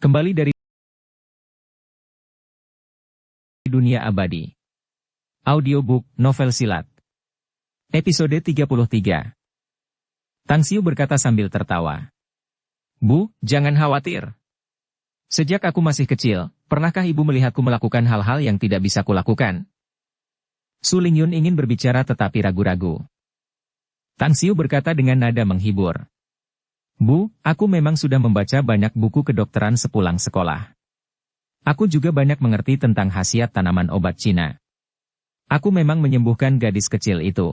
Kembali dari dunia abadi. Audiobook, novel silat. Episode 33. Tang Xiu berkata sambil tertawa. Bu, jangan khawatir. Sejak aku masih kecil, pernahkah ibu melihatku melakukan hal-hal yang tidak bisa kulakukan? Su Lingyun ingin berbicara tetapi ragu-ragu. Tang Xiu berkata dengan nada menghibur. Bu, aku memang sudah membaca banyak buku kedokteran sepulang sekolah. Aku juga banyak mengerti tentang khasiat tanaman obat Cina. Aku memang menyembuhkan gadis kecil itu.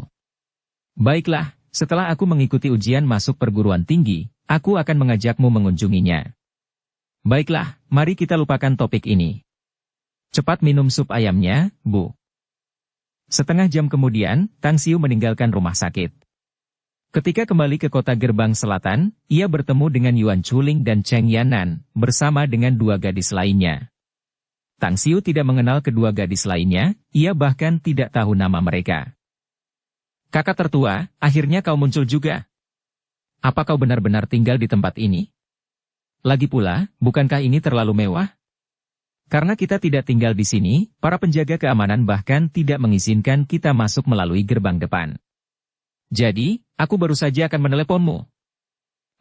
Baiklah, setelah aku mengikuti ujian masuk perguruan tinggi, aku akan mengajakmu mengunjunginya. Baiklah, mari kita lupakan topik ini. Cepat minum sup ayamnya, Bu. Setengah jam kemudian, Tang Xiu meninggalkan rumah sakit. Ketika kembali ke kota Gerbang Selatan, ia bertemu dengan Yuan Chuling dan Cheng Yannan, bersama dengan dua gadis lainnya. Tang Xiu tidak mengenal kedua gadis lainnya, ia bahkan tidak tahu nama mereka. Kakak tertua, akhirnya kau muncul juga. Apa kau benar-benar tinggal di tempat ini? Lagi pula, bukankah ini terlalu mewah? Karena kita tidak tinggal di sini, para penjaga keamanan bahkan tidak mengizinkan kita masuk melalui gerbang depan. Jadi, aku baru saja akan meneleponmu.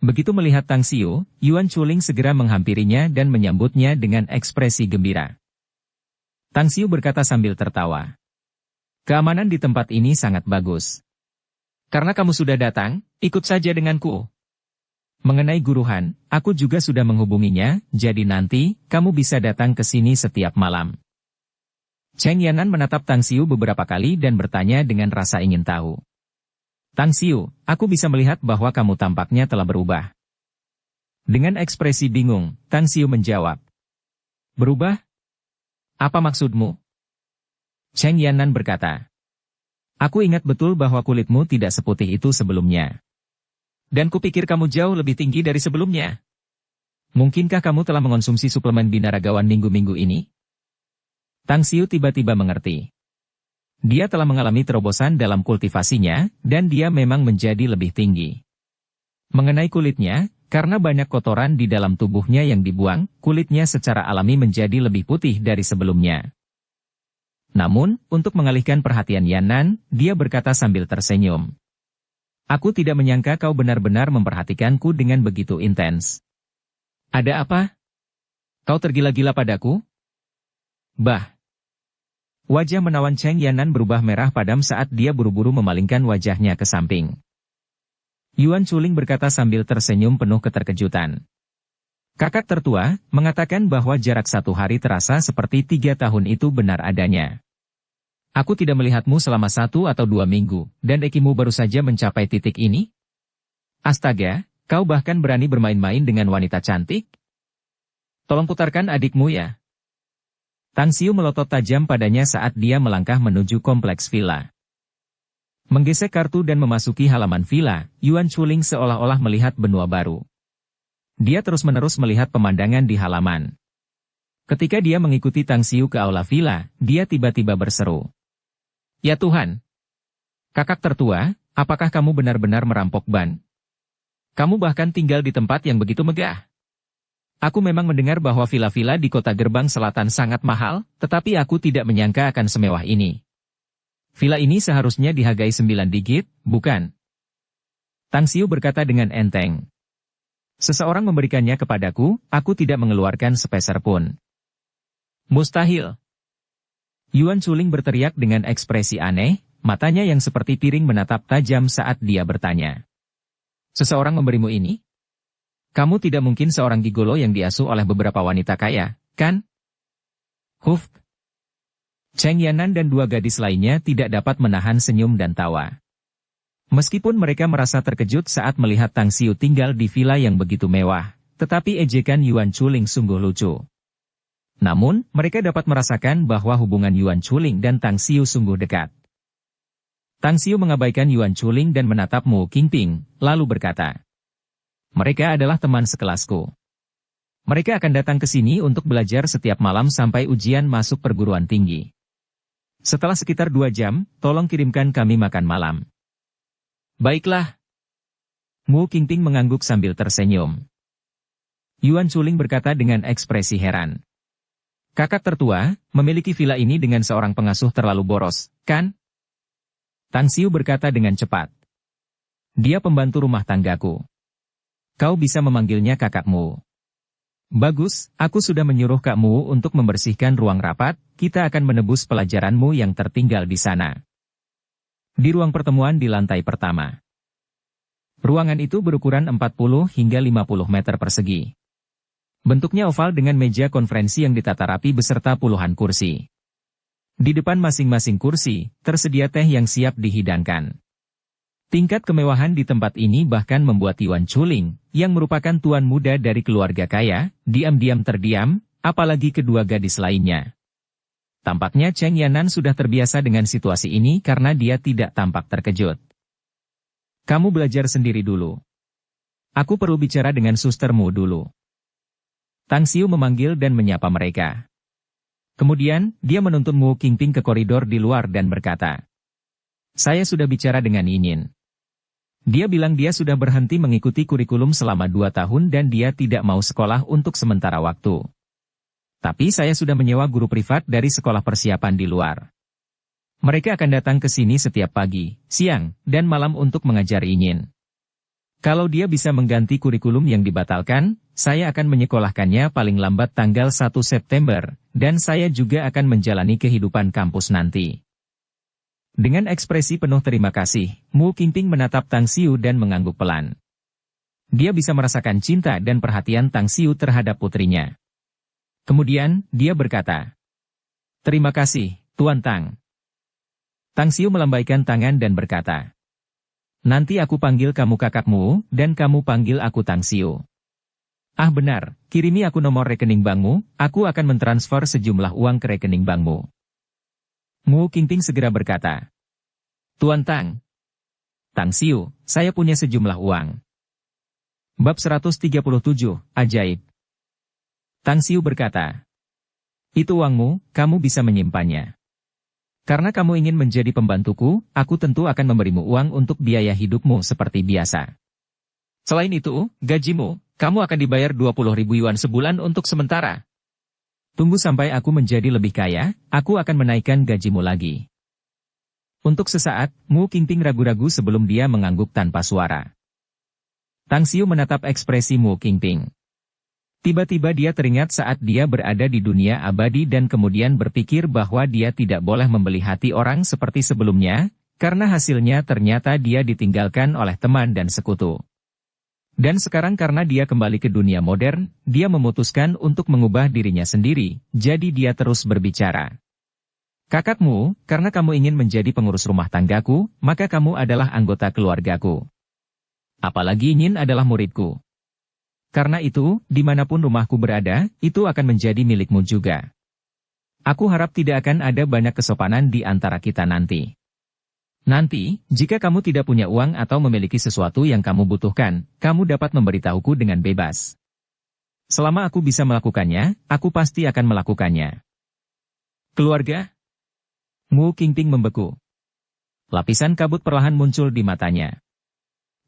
Begitu melihat Tang Xiu, Yuan Chuling segera menghampirinya dan menyambutnya dengan ekspresi gembira. Tang Xiu berkata sambil tertawa. Keamanan di tempat ini sangat bagus. Karena kamu sudah datang, ikut saja denganku. Mengenai guruhan, aku juga sudah menghubunginya, jadi nanti, kamu bisa datang ke sini setiap malam. Cheng Yannan menatap Tang Xiu beberapa kali dan bertanya dengan rasa ingin tahu. Tang Xiu, aku bisa melihat bahwa kamu tampaknya telah berubah. Dengan ekspresi bingung, Tang Xiu menjawab. Berubah? Apa maksudmu? Cheng Yannan berkata. Aku ingat betul bahwa kulitmu tidak seputih itu sebelumnya. Dan kupikir kamu jauh lebih tinggi dari sebelumnya. Mungkinkah kamu telah mengonsumsi suplemen binaragawan minggu-minggu ini? Tang Xiu tiba-tiba mengerti. Dia telah mengalami terobosan dalam kultivasinya, dan dia memang menjadi lebih tinggi. Mengenai kulitnya, karena banyak kotoran di dalam tubuhnya yang dibuang, kulitnya secara alami menjadi lebih putih dari sebelumnya. Namun, untuk mengalihkan perhatian Yannan, dia berkata sambil tersenyum. Aku tidak menyangka kau benar-benar memperhatikanku dengan begitu intens. Ada apa? Kau tergila-gila padaku? Bah! Wajah menawan Cheng Yannan berubah merah padam saat dia buru-buru memalingkan wajahnya ke samping. Yuan Chuling berkata sambil tersenyum penuh keterkejutan. Kakak tertua, mengatakan bahwa jarak 1 hari terasa seperti 3 tahun itu benar adanya. Aku tidak melihatmu selama 1 atau 2 minggu, dan ekimu baru saja mencapai titik ini? Astaga, kau bahkan berani bermain-main dengan wanita cantik? Tolong putarkan adikmu ya. Tang Xiu melotot tajam padanya saat dia melangkah menuju kompleks villa. Menggesek kartu dan memasuki halaman villa, Yuan Chuling seolah-olah melihat benua baru. Dia terus-menerus melihat pemandangan di halaman. Ketika dia mengikuti Tang Xiu ke aula villa, dia tiba-tiba berseru. Ya Tuhan! Kakak tertua, apakah kamu benar-benar merampok ban? Kamu bahkan tinggal di tempat yang begitu megah. Aku memang mendengar bahwa villa-villa di kota Gerbang Selatan sangat mahal, tetapi aku tidak menyangka akan semewah ini. Villa ini seharusnya dihargai 9 digit, bukan? Tang Xiu berkata dengan enteng. Seseorang memberikannya kepadaku, aku tidak mengeluarkan sepeser pun. Mustahil. Yuan Chuling berteriak dengan ekspresi aneh, matanya yang seperti piring menatap tajam saat dia bertanya. Seseorang memberimu ini? Kamu tidak mungkin seorang gigolo yang diasuh oleh beberapa wanita kaya, kan? Huf. Cheng Yannan dan 2 gadis lainnya tidak dapat menahan senyum dan tawa. Meskipun mereka merasa terkejut saat melihat Tang Xiu tinggal di villa yang begitu mewah, tetapi ejekan Yuan Chuling sungguh lucu. Namun, mereka dapat merasakan bahwa hubungan Yuan Chuling dan Tang Xiu sungguh dekat. Tang Xiu mengabaikan Yuan Chuling dan menatap Mu Qingping, lalu berkata. Mereka adalah teman sekelasku. Mereka akan datang ke sini untuk belajar setiap malam sampai ujian masuk perguruan tinggi. Setelah sekitar 2 jam, tolong kirimkan kami makan malam. Baiklah. Mu Qingping mengangguk sambil tersenyum. Yuan Chuling berkata dengan ekspresi heran. Kakak tertua, memiliki villa ini dengan seorang pengasuh terlalu boros, kan? Tang Xiu berkata dengan cepat. Dia pembantu rumah tanggaku. Kau bisa memanggilnya kakakmu. Bagus, aku sudah menyuruh kakmu untuk membersihkan ruang rapat, kita akan menebus pelajaranmu yang tertinggal di sana. Di ruang pertemuan di lantai pertama. Ruangan itu berukuran 40 hingga 50 meter persegi. Bentuknya oval dengan meja konferensi yang ditata rapi beserta puluhan kursi. Di depan masing-masing kursi, tersedia teh yang siap dihidangkan. Tingkat kemewahan di tempat ini bahkan membuat Yuan Chuling, yang merupakan tuan muda dari keluarga kaya, diam-diam terdiam, apalagi kedua gadis lainnya. Tampaknya Cheng Yanan sudah terbiasa dengan situasi ini karena dia tidak tampak terkejut. Kamu belajar sendiri dulu. Aku perlu bicara dengan sustermu dulu. Tang Xiu memanggil dan menyapa mereka. Kemudian, dia menuntun Mu Qingping ke koridor di luar dan berkata, saya sudah bicara dengan Yinyin. Dia bilang dia sudah berhenti mengikuti kurikulum selama 2 tahun dan dia tidak mau sekolah untuk sementara waktu. Tapi saya sudah menyewa guru privat dari sekolah persiapan di luar. Mereka akan datang ke sini setiap pagi, siang, dan malam untuk mengajar Yinyin. Kalau dia bisa mengganti kurikulum yang dibatalkan, saya akan menyekolahkannya paling lambat tanggal 1 September, dan saya juga akan menjalani kehidupan kampus nanti. Dengan ekspresi penuh terima kasih, Mu Qingping menatap Tang Xiu dan mengangguk pelan. Dia bisa merasakan cinta dan perhatian Tang Xiu terhadap putrinya. Kemudian, dia berkata, terima kasih, Tuan Tang. Tang Xiu melambaikan tangan dan berkata, nanti aku panggil kamu kakakmu, dan kamu panggil aku Tang Xiu. Ah benar, kirimi aku nomor rekening bankmu, aku akan mentransfer sejumlah uang ke rekening bankmu. Mu Qingping segera berkata, Tuan Tang. Tang Xiu, saya punya sejumlah uang. Bab 137, Ajaib. Tang Xiu berkata, itu uangmu, kamu bisa menyimpannya. Karena kamu ingin menjadi pembantuku, aku tentu akan memberimu uang untuk biaya hidupmu seperti biasa. Selain itu, gajimu, kamu akan dibayar 20.000 yuan sebulan untuk sementara. Tunggu sampai aku menjadi lebih kaya, aku akan menaikkan gajimu lagi. Untuk sesaat, Mu Qingping ragu-ragu sebelum dia mengangguk tanpa suara. Tang Xiu menatap ekspresi Mu Qingping. Tiba-tiba dia teringat saat dia berada di dunia abadi dan kemudian berpikir bahwa dia tidak boleh membeli hati orang seperti sebelumnya, karena hasilnya ternyata dia ditinggalkan oleh teman dan sekutu. Dan sekarang karena dia kembali ke dunia modern, dia memutuskan untuk mengubah dirinya sendiri, jadi dia terus berbicara. Kakakmu, karena kamu ingin menjadi pengurus rumah tanggaku, maka kamu adalah anggota keluargaku. Apalagi Yin adalah muridku. Karena itu, dimanapun rumahku berada, itu akan menjadi milikmu juga. Aku harap tidak akan ada banyak kesopanan di antara kita nanti. Nanti, jika kamu tidak punya uang atau memiliki sesuatu yang kamu butuhkan, kamu dapat memberitahuku dengan bebas. Selama aku bisa melakukannya, aku pasti akan melakukannya. Keluarga? Mu Qingping membeku. Lapisan kabut perlahan muncul di matanya.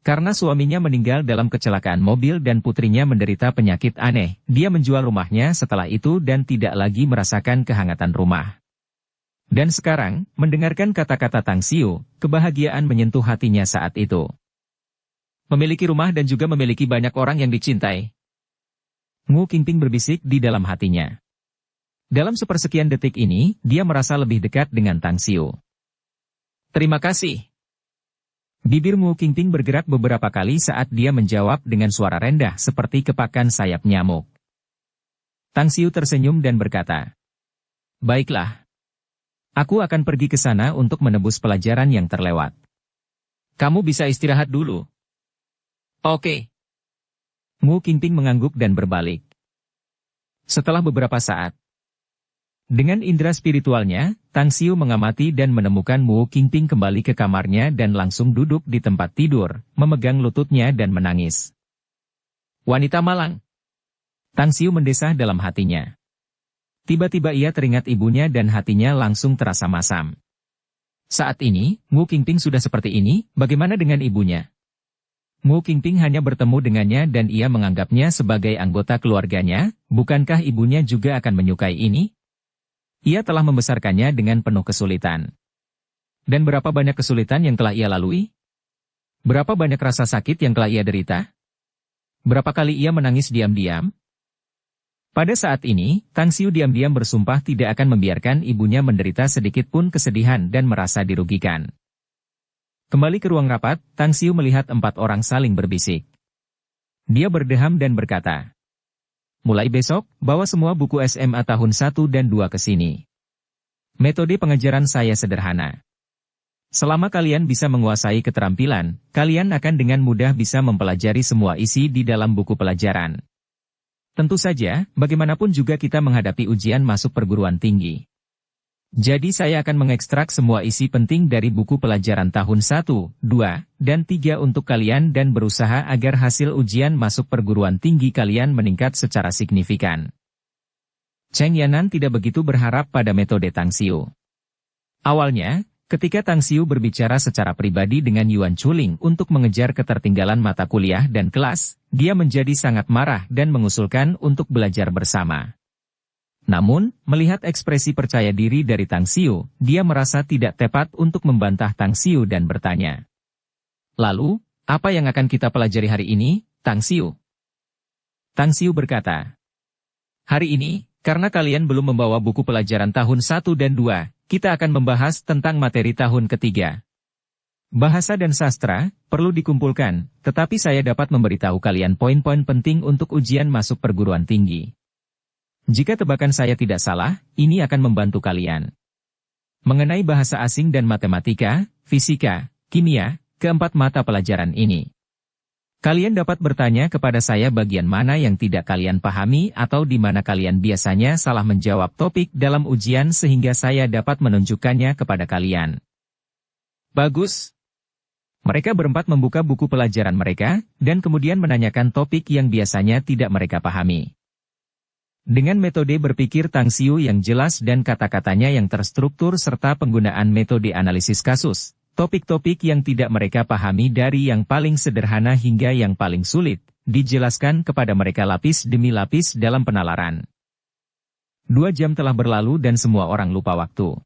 Karena suaminya meninggal dalam kecelakaan mobil dan putrinya menderita penyakit aneh, dia menjual rumahnya setelah itu dan tidak lagi merasakan kehangatan rumah. Dan sekarang, mendengarkan kata-kata Tang Xiu, kebahagiaan menyentuh hatinya saat itu. Memiliki rumah dan juga memiliki banyak orang yang dicintai. Mu Qingping berbisik di dalam hatinya. Dalam sepersekian detik ini, dia merasa lebih dekat dengan Tang Xiu. Terima kasih. Bibir Mu Qingping bergerak beberapa kali saat dia menjawab dengan suara rendah seperti kepakan sayap nyamuk. Tang Xiu tersenyum dan berkata, baiklah. Aku akan pergi ke sana untuk menebus pelajaran yang terlewat. Kamu bisa istirahat dulu. Oke. Mu Qingping mengangguk dan berbalik. Setelah beberapa saat, dengan indera spiritualnya, Tang Xiu mengamati dan menemukan Mu Qingping kembali ke kamarnya dan langsung duduk di tempat tidur, memegang lututnya dan menangis. Wanita malang. Tang Xiu mendesah dalam hatinya. Tiba-tiba ia teringat ibunya dan hatinya langsung terasa masam. Saat ini, Mu Qingping sudah seperti ini, bagaimana dengan ibunya? Mu Qingping hanya bertemu dengannya dan ia menganggapnya sebagai anggota keluarganya, bukankah ibunya juga akan menyukai ini? Ia telah membesarkannya dengan penuh kesulitan. Dan berapa banyak kesulitan yang telah ia lalui? Berapa banyak rasa sakit yang telah ia derita? Berapa kali ia menangis diam-diam? Pada saat ini, Tang Xiu diam-diam bersumpah tidak akan membiarkan ibunya menderita sedikit pun kesedihan dan merasa dirugikan. Kembali ke ruang rapat, Tang Xiu melihat 4 orang saling berbisik. Dia berdeham dan berkata, "Mulai besok, bawa semua buku SMA tahun 1 dan 2 ke sini. Metode pengajaran saya sederhana. Selama kalian bisa menguasai keterampilan, kalian akan dengan mudah bisa mempelajari semua isi di dalam buku pelajaran. Tentu saja, bagaimanapun juga kita menghadapi ujian masuk perguruan tinggi. Jadi saya akan mengekstrak semua isi penting dari buku pelajaran tahun 1, 2, dan 3 untuk kalian dan berusaha agar hasil ujian masuk perguruan tinggi kalian meningkat secara signifikan." Cheng Yanan tidak begitu berharap pada metode Tang Xiu. Awalnya, ketika Tang Xiu berbicara secara pribadi dengan Yuan Chuling untuk mengejar ketertinggalan mata kuliah dan kelas, dia menjadi sangat marah dan mengusulkan untuk belajar bersama. Namun, melihat ekspresi percaya diri dari Tang Xiu, dia merasa tidak tepat untuk membantah Tang Xiu dan bertanya, "Lalu, apa yang akan kita pelajari hari ini, Tang Xiu?" Tang Xiu berkata, "Hari ini, karena kalian belum membawa buku pelajaran tahun 1 dan 2, kita akan membahas tentang materi tahun ketiga. Bahasa dan sastra perlu dikumpulkan, tetapi saya dapat memberitahu kalian poin-poin penting untuk ujian masuk perguruan tinggi. Jika tebakan saya tidak salah, ini akan membantu kalian. Mengenai bahasa asing dan matematika, fisika, kimia, keempat mata pelajaran ini. Kalian dapat bertanya kepada saya bagian mana yang tidak kalian pahami atau di mana kalian biasanya salah menjawab topik dalam ujian sehingga saya dapat menunjukkannya kepada kalian." Bagus. Mereka berempat membuka buku pelajaran mereka, dan kemudian menanyakan topik yang biasanya tidak mereka pahami. Dengan metode berpikir Tang Xiu yang jelas dan kata-katanya yang terstruktur serta penggunaan metode analisis kasus, topik-topik yang tidak mereka pahami dari yang paling sederhana hingga yang paling sulit, dijelaskan kepada mereka lapis demi lapis dalam penalaran. 2 jam telah berlalu dan semua orang lupa waktu.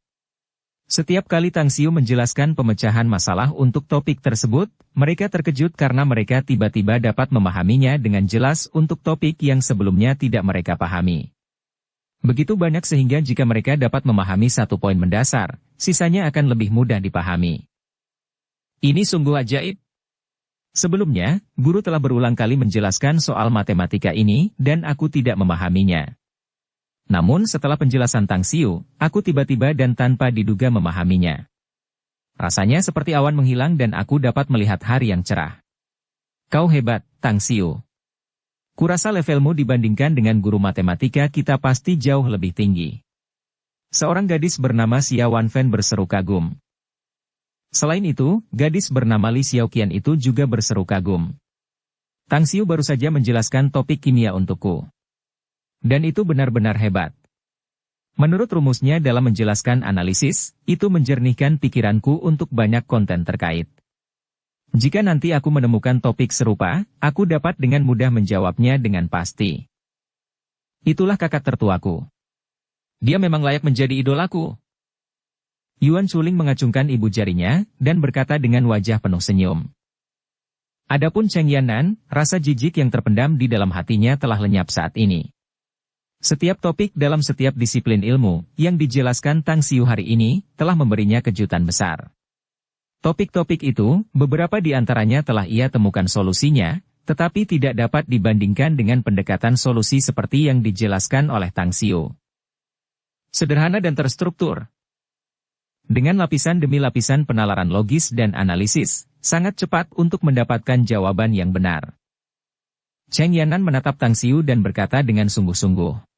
Setiap kali Tang Xiu menjelaskan pemecahan masalah untuk topik tersebut, mereka terkejut karena mereka tiba-tiba dapat memahaminya dengan jelas untuk topik yang sebelumnya tidak mereka pahami. Begitu banyak sehingga jika mereka dapat memahami satu poin mendasar, sisanya akan lebih mudah dipahami. Ini sungguh ajaib. Sebelumnya, guru telah berulang kali menjelaskan soal matematika ini dan aku tidak memahaminya. Namun setelah penjelasan Tang Xiu, aku tiba-tiba dan tanpa diduga memahaminya. Rasanya seperti awan menghilang dan aku dapat melihat hari yang cerah. Kau hebat, Tang Xiu. Kurasa levelmu dibandingkan dengan guru matematika kita pasti jauh lebih tinggi. Seorang gadis bernama Xia Wanfen berseru kagum. Selain itu, gadis bernama Li Xiaoqian itu juga berseru kagum. Tang Xiu baru saja menjelaskan topik kimia untukku. Dan itu benar-benar hebat. Menurut rumusnya dalam menjelaskan analisis, itu menjernihkan pikiranku untuk banyak konten terkait. Jika nanti aku menemukan topik serupa, aku dapat dengan mudah menjawabnya dengan pasti. Itulah kakak tertuaku. Dia memang layak menjadi idolaku. Yuan Chuling mengacungkan ibu jarinya, dan berkata dengan wajah penuh senyum. Adapun Cheng Yanan, rasa jijik yang terpendam di dalam hatinya telah lenyap saat ini. Setiap topik dalam setiap disiplin ilmu yang dijelaskan Tang Xiu hari ini telah memberinya kejutan besar. Topik-topik itu, beberapa di antaranya telah ia temukan solusinya, tetapi tidak dapat dibandingkan dengan pendekatan solusi seperti yang dijelaskan oleh Tang Xiu. Sederhana dan terstruktur. Dengan lapisan demi lapisan penalaran logis dan analisis, sangat cepat untuk mendapatkan jawaban yang benar. Cheng Yanan menatap Tang Xiu dan berkata dengan sungguh-sungguh.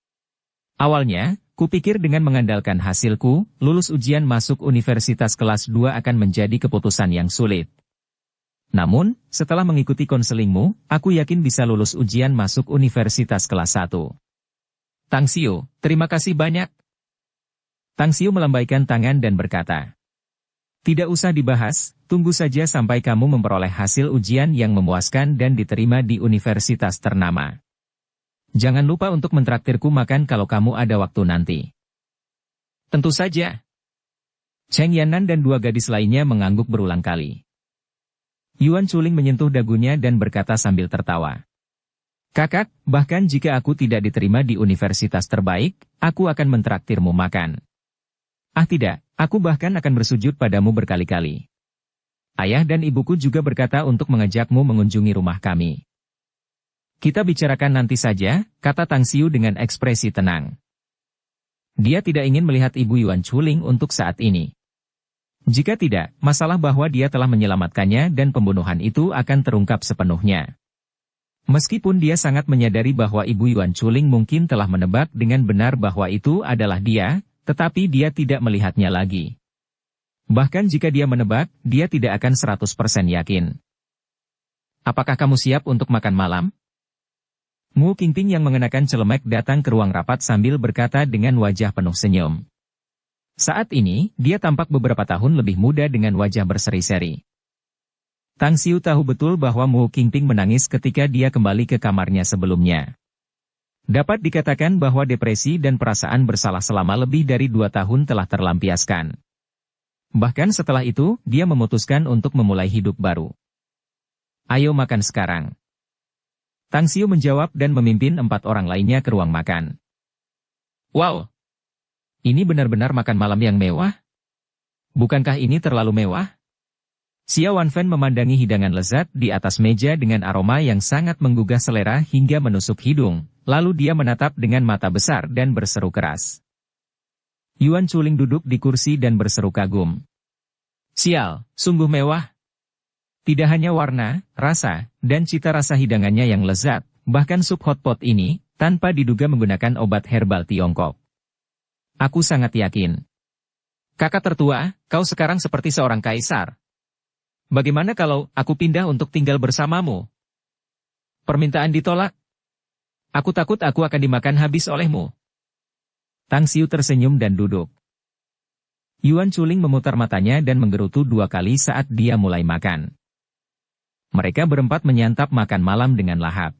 Awalnya, kupikir dengan mengandalkan hasilku, lulus ujian masuk universitas kelas 2 akan menjadi keputusan yang sulit. Namun, setelah mengikuti konselingmu, aku yakin bisa lulus ujian masuk universitas kelas 1. Tang Xiu, terima kasih banyak. Tang Xiu melambaikan tangan dan berkata. Tidak usah dibahas, tunggu saja sampai kamu memperoleh hasil ujian yang memuaskan dan diterima di universitas ternama. Jangan lupa untuk mentraktirku makan kalau kamu ada waktu nanti. Tentu saja. Cheng Yannan dan dua gadis lainnya mengangguk berulang kali. Yuan Chuling menyentuh dagunya dan berkata sambil tertawa. Kakak, bahkan jika aku tidak diterima di universitas terbaik, aku akan mentraktirmu makan. Ah tidak, aku bahkan akan bersujud padamu berkali-kali. Ayah dan ibuku juga berkata untuk mengajakmu mengunjungi rumah kami. Kita bicarakan nanti saja, kata Tang Xiu dengan ekspresi tenang. Dia tidak ingin melihat ibu Yuan Chuling untuk saat ini. Jika tidak, masalah bahwa dia telah menyelamatkannya dan pembunuhan itu akan terungkap sepenuhnya. Meskipun dia sangat menyadari bahwa ibu Yuan Chuling mungkin telah menebak dengan benar bahwa itu adalah dia, tetapi dia tidak melihatnya lagi. Bahkan jika dia menebak, dia tidak akan 100% yakin. Apakah kamu siap untuk makan malam? Mu Qingping yang mengenakan celemek datang ke ruang rapat sambil berkata dengan wajah penuh senyum. Saat ini, dia tampak beberapa tahun lebih muda dengan wajah berseri-seri. Tang Xiu tahu betul bahwa Mu Qingping menangis ketika dia kembali ke kamarnya sebelumnya. Dapat dikatakan bahwa depresi dan perasaan bersalah selama lebih dari 2 tahun telah terlampiaskan. Bahkan setelah itu, dia memutuskan untuk memulai hidup baru. Ayo makan sekarang. Tang Xiu menjawab dan memimpin 4 orang lainnya ke ruang makan. Wow! Ini benar-benar makan malam yang mewah? Bukankah ini terlalu mewah? Xiao Wanfen memandangi hidangan lezat di atas meja dengan aroma yang sangat menggugah selera hingga menusuk hidung. Lalu dia menatap dengan mata besar dan berseru keras. Yuan Chuling duduk di kursi dan berseru kagum. Sial, sungguh mewah. Tidak hanya warna, rasa, dan cita rasa hidangannya yang lezat, bahkan sup hotpot ini, tanpa diduga menggunakan obat herbal Tiongkok. Aku sangat yakin. Kakak tertua, kau sekarang seperti seorang kaisar. Bagaimana kalau aku pindah untuk tinggal bersamamu? Permintaan ditolak? Aku takut aku akan dimakan habis olehmu. Tang Xiu tersenyum dan duduk. Yuan Chuling memutar matanya dan menggerutu 2 kali saat dia mulai makan. Mereka berempat menyantap makan malam dengan lahap.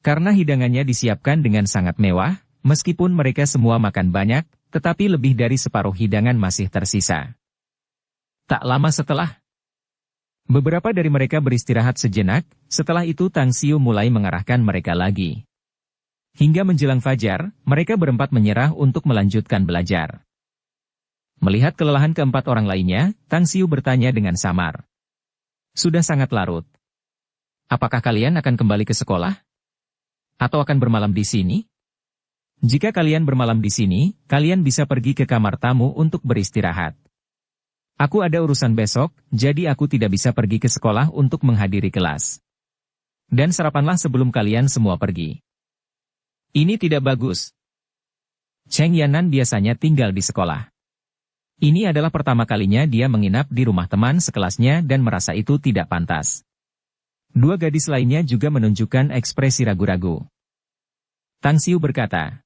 Karena hidangannya disiapkan dengan sangat mewah, meskipun mereka semua makan banyak, tetapi lebih dari separuh hidangan masih tersisa. Tak lama setelah, beberapa dari mereka beristirahat sejenak, setelah itu Tang Xiu mulai mengarahkan mereka lagi. Hingga menjelang fajar, mereka berempat menyerah untuk melanjutkan belajar. Melihat kelelahan keempat orang lainnya, Tang Xiu bertanya dengan samar. Sudah sangat larut. Apakah kalian akan kembali ke sekolah? Atau akan bermalam di sini? Jika kalian bermalam di sini, kalian bisa pergi ke kamar tamu untuk beristirahat. Aku ada urusan besok, jadi aku tidak bisa pergi ke sekolah untuk menghadiri kelas. Dan sarapanlah sebelum kalian semua pergi. Ini tidak bagus. Cheng Yannan biasanya tinggal di sekolah. Ini adalah pertama kalinya dia menginap di rumah teman sekelasnya dan merasa itu tidak pantas. 2 gadis lainnya juga menunjukkan ekspresi ragu-ragu. Tang Xiu berkata,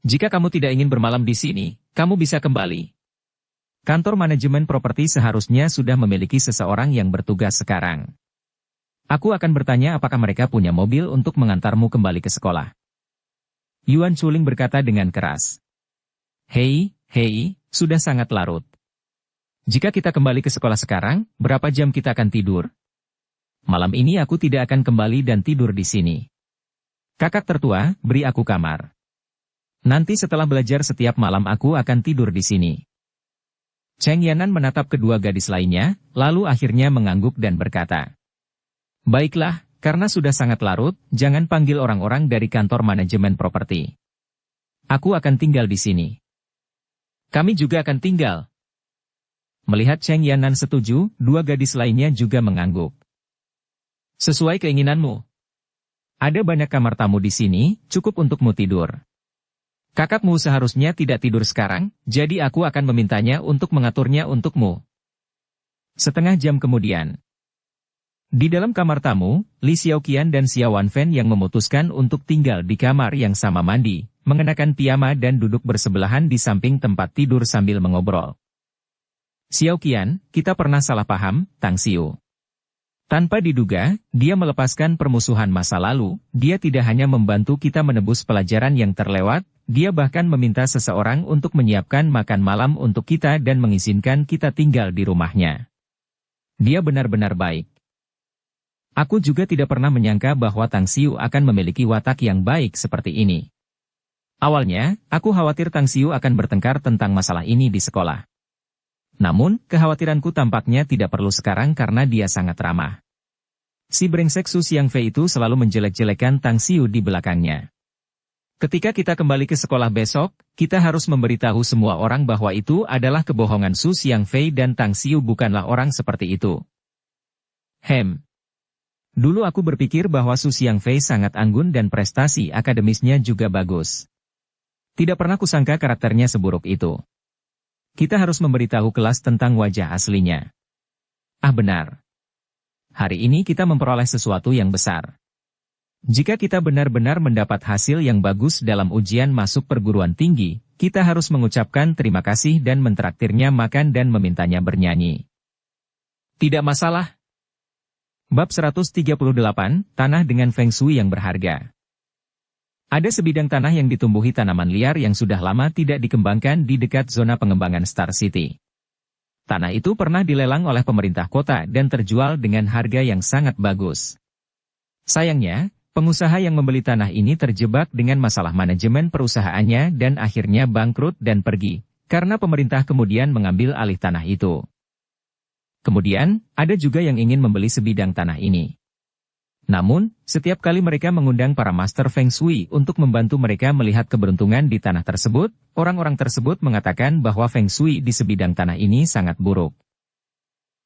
jika kamu tidak ingin bermalam di sini, kamu bisa kembali. Kantor manajemen properti seharusnya sudah memiliki seseorang yang bertugas sekarang. Aku akan bertanya apakah mereka punya mobil untuk mengantarmu kembali ke sekolah. Yuan Chuling berkata dengan keras. Hei, sudah sangat larut. Jika kita kembali ke sekolah sekarang, berapa jam kita akan tidur? Malam ini aku tidak akan kembali dan tidur di sini. Kakak tertua, beri aku kamar. Nanti setelah belajar setiap malam aku akan tidur di sini. Cheng Yannan menatap kedua gadis lainnya, lalu akhirnya mengangguk dan berkata. Baiklah, karena sudah sangat larut, jangan panggil orang-orang dari kantor manajemen properti. Aku akan tinggal di sini. Kami juga akan tinggal. Melihat Cheng Yannan setuju, 2 gadis lainnya juga mengangguk. Sesuai keinginanmu. Ada banyak kamar tamu di sini, cukup untukmu tidur. Kakakmu seharusnya tidak tidur sekarang, jadi aku akan memintanya untuk mengaturnya untukmu. Setengah jam kemudian. Di dalam kamar tamu, Li Xiaoqian dan Xiao Wanfen yang memutuskan untuk tinggal di kamar yang sama mandi, mengenakan piyama dan duduk bersebelahan di samping tempat tidur sambil mengobrol. Xiao Qian, kita pernah salah paham, Tang Xiu. Tanpa diduga, dia melepaskan permusuhan masa lalu, dia tidak hanya membantu kita menebus pelajaran yang terlewat, dia bahkan meminta seseorang untuk menyiapkan makan malam untuk kita dan mengizinkan kita tinggal di rumahnya. Dia benar-benar baik. Aku juga tidak pernah menyangka bahwa Tang Xiu akan memiliki watak yang baik seperti ini. Awalnya, aku khawatir Tang Xiu akan bertengkar tentang masalah ini di sekolah. Namun, kekhawatiranku tampaknya tidak perlu sekarang karena dia sangat ramah. Si brengsek Su Xiangfei itu selalu menjelek-jelekan Tang Xiu di belakangnya. Ketika kita kembali ke sekolah besok, kita harus memberitahu semua orang bahwa itu adalah kebohongan Su Xiangfei dan Tang Xiu bukanlah orang seperti itu. Dulu aku berpikir bahwa Su Xiangfei sangat anggun dan prestasi akademisnya juga bagus. Tidak pernah kusangka karakternya seburuk itu. Kita harus memberitahu kelas tentang wajah aslinya. Ah benar. Hari ini kita memperoleh sesuatu yang besar. Jika kita benar-benar mendapat hasil yang bagus dalam ujian masuk perguruan tinggi, kita harus mengucapkan terima kasih dan mentraktirnya makan dan memintanya bernyanyi. Tidak masalah. Bab 138, Tanah dengan Feng Shui yang berharga. Ada sebidang tanah yang ditumbuhi tanaman liar yang sudah lama tidak dikembangkan di dekat zona pengembangan Star City. Tanah itu pernah dilelang oleh pemerintah kota dan terjual dengan harga yang sangat bagus. Sayangnya, pengusaha yang membeli tanah ini terjebak dengan masalah manajemen perusahaannya dan akhirnya bangkrut dan pergi, karena pemerintah kemudian mengambil alih tanah itu. Kemudian, ada juga yang ingin membeli sebidang tanah ini. Namun, setiap kali mereka mengundang para master Feng Shui untuk membantu mereka melihat keberuntungan di tanah tersebut, orang-orang tersebut mengatakan bahwa Feng Shui di sebidang tanah ini sangat buruk.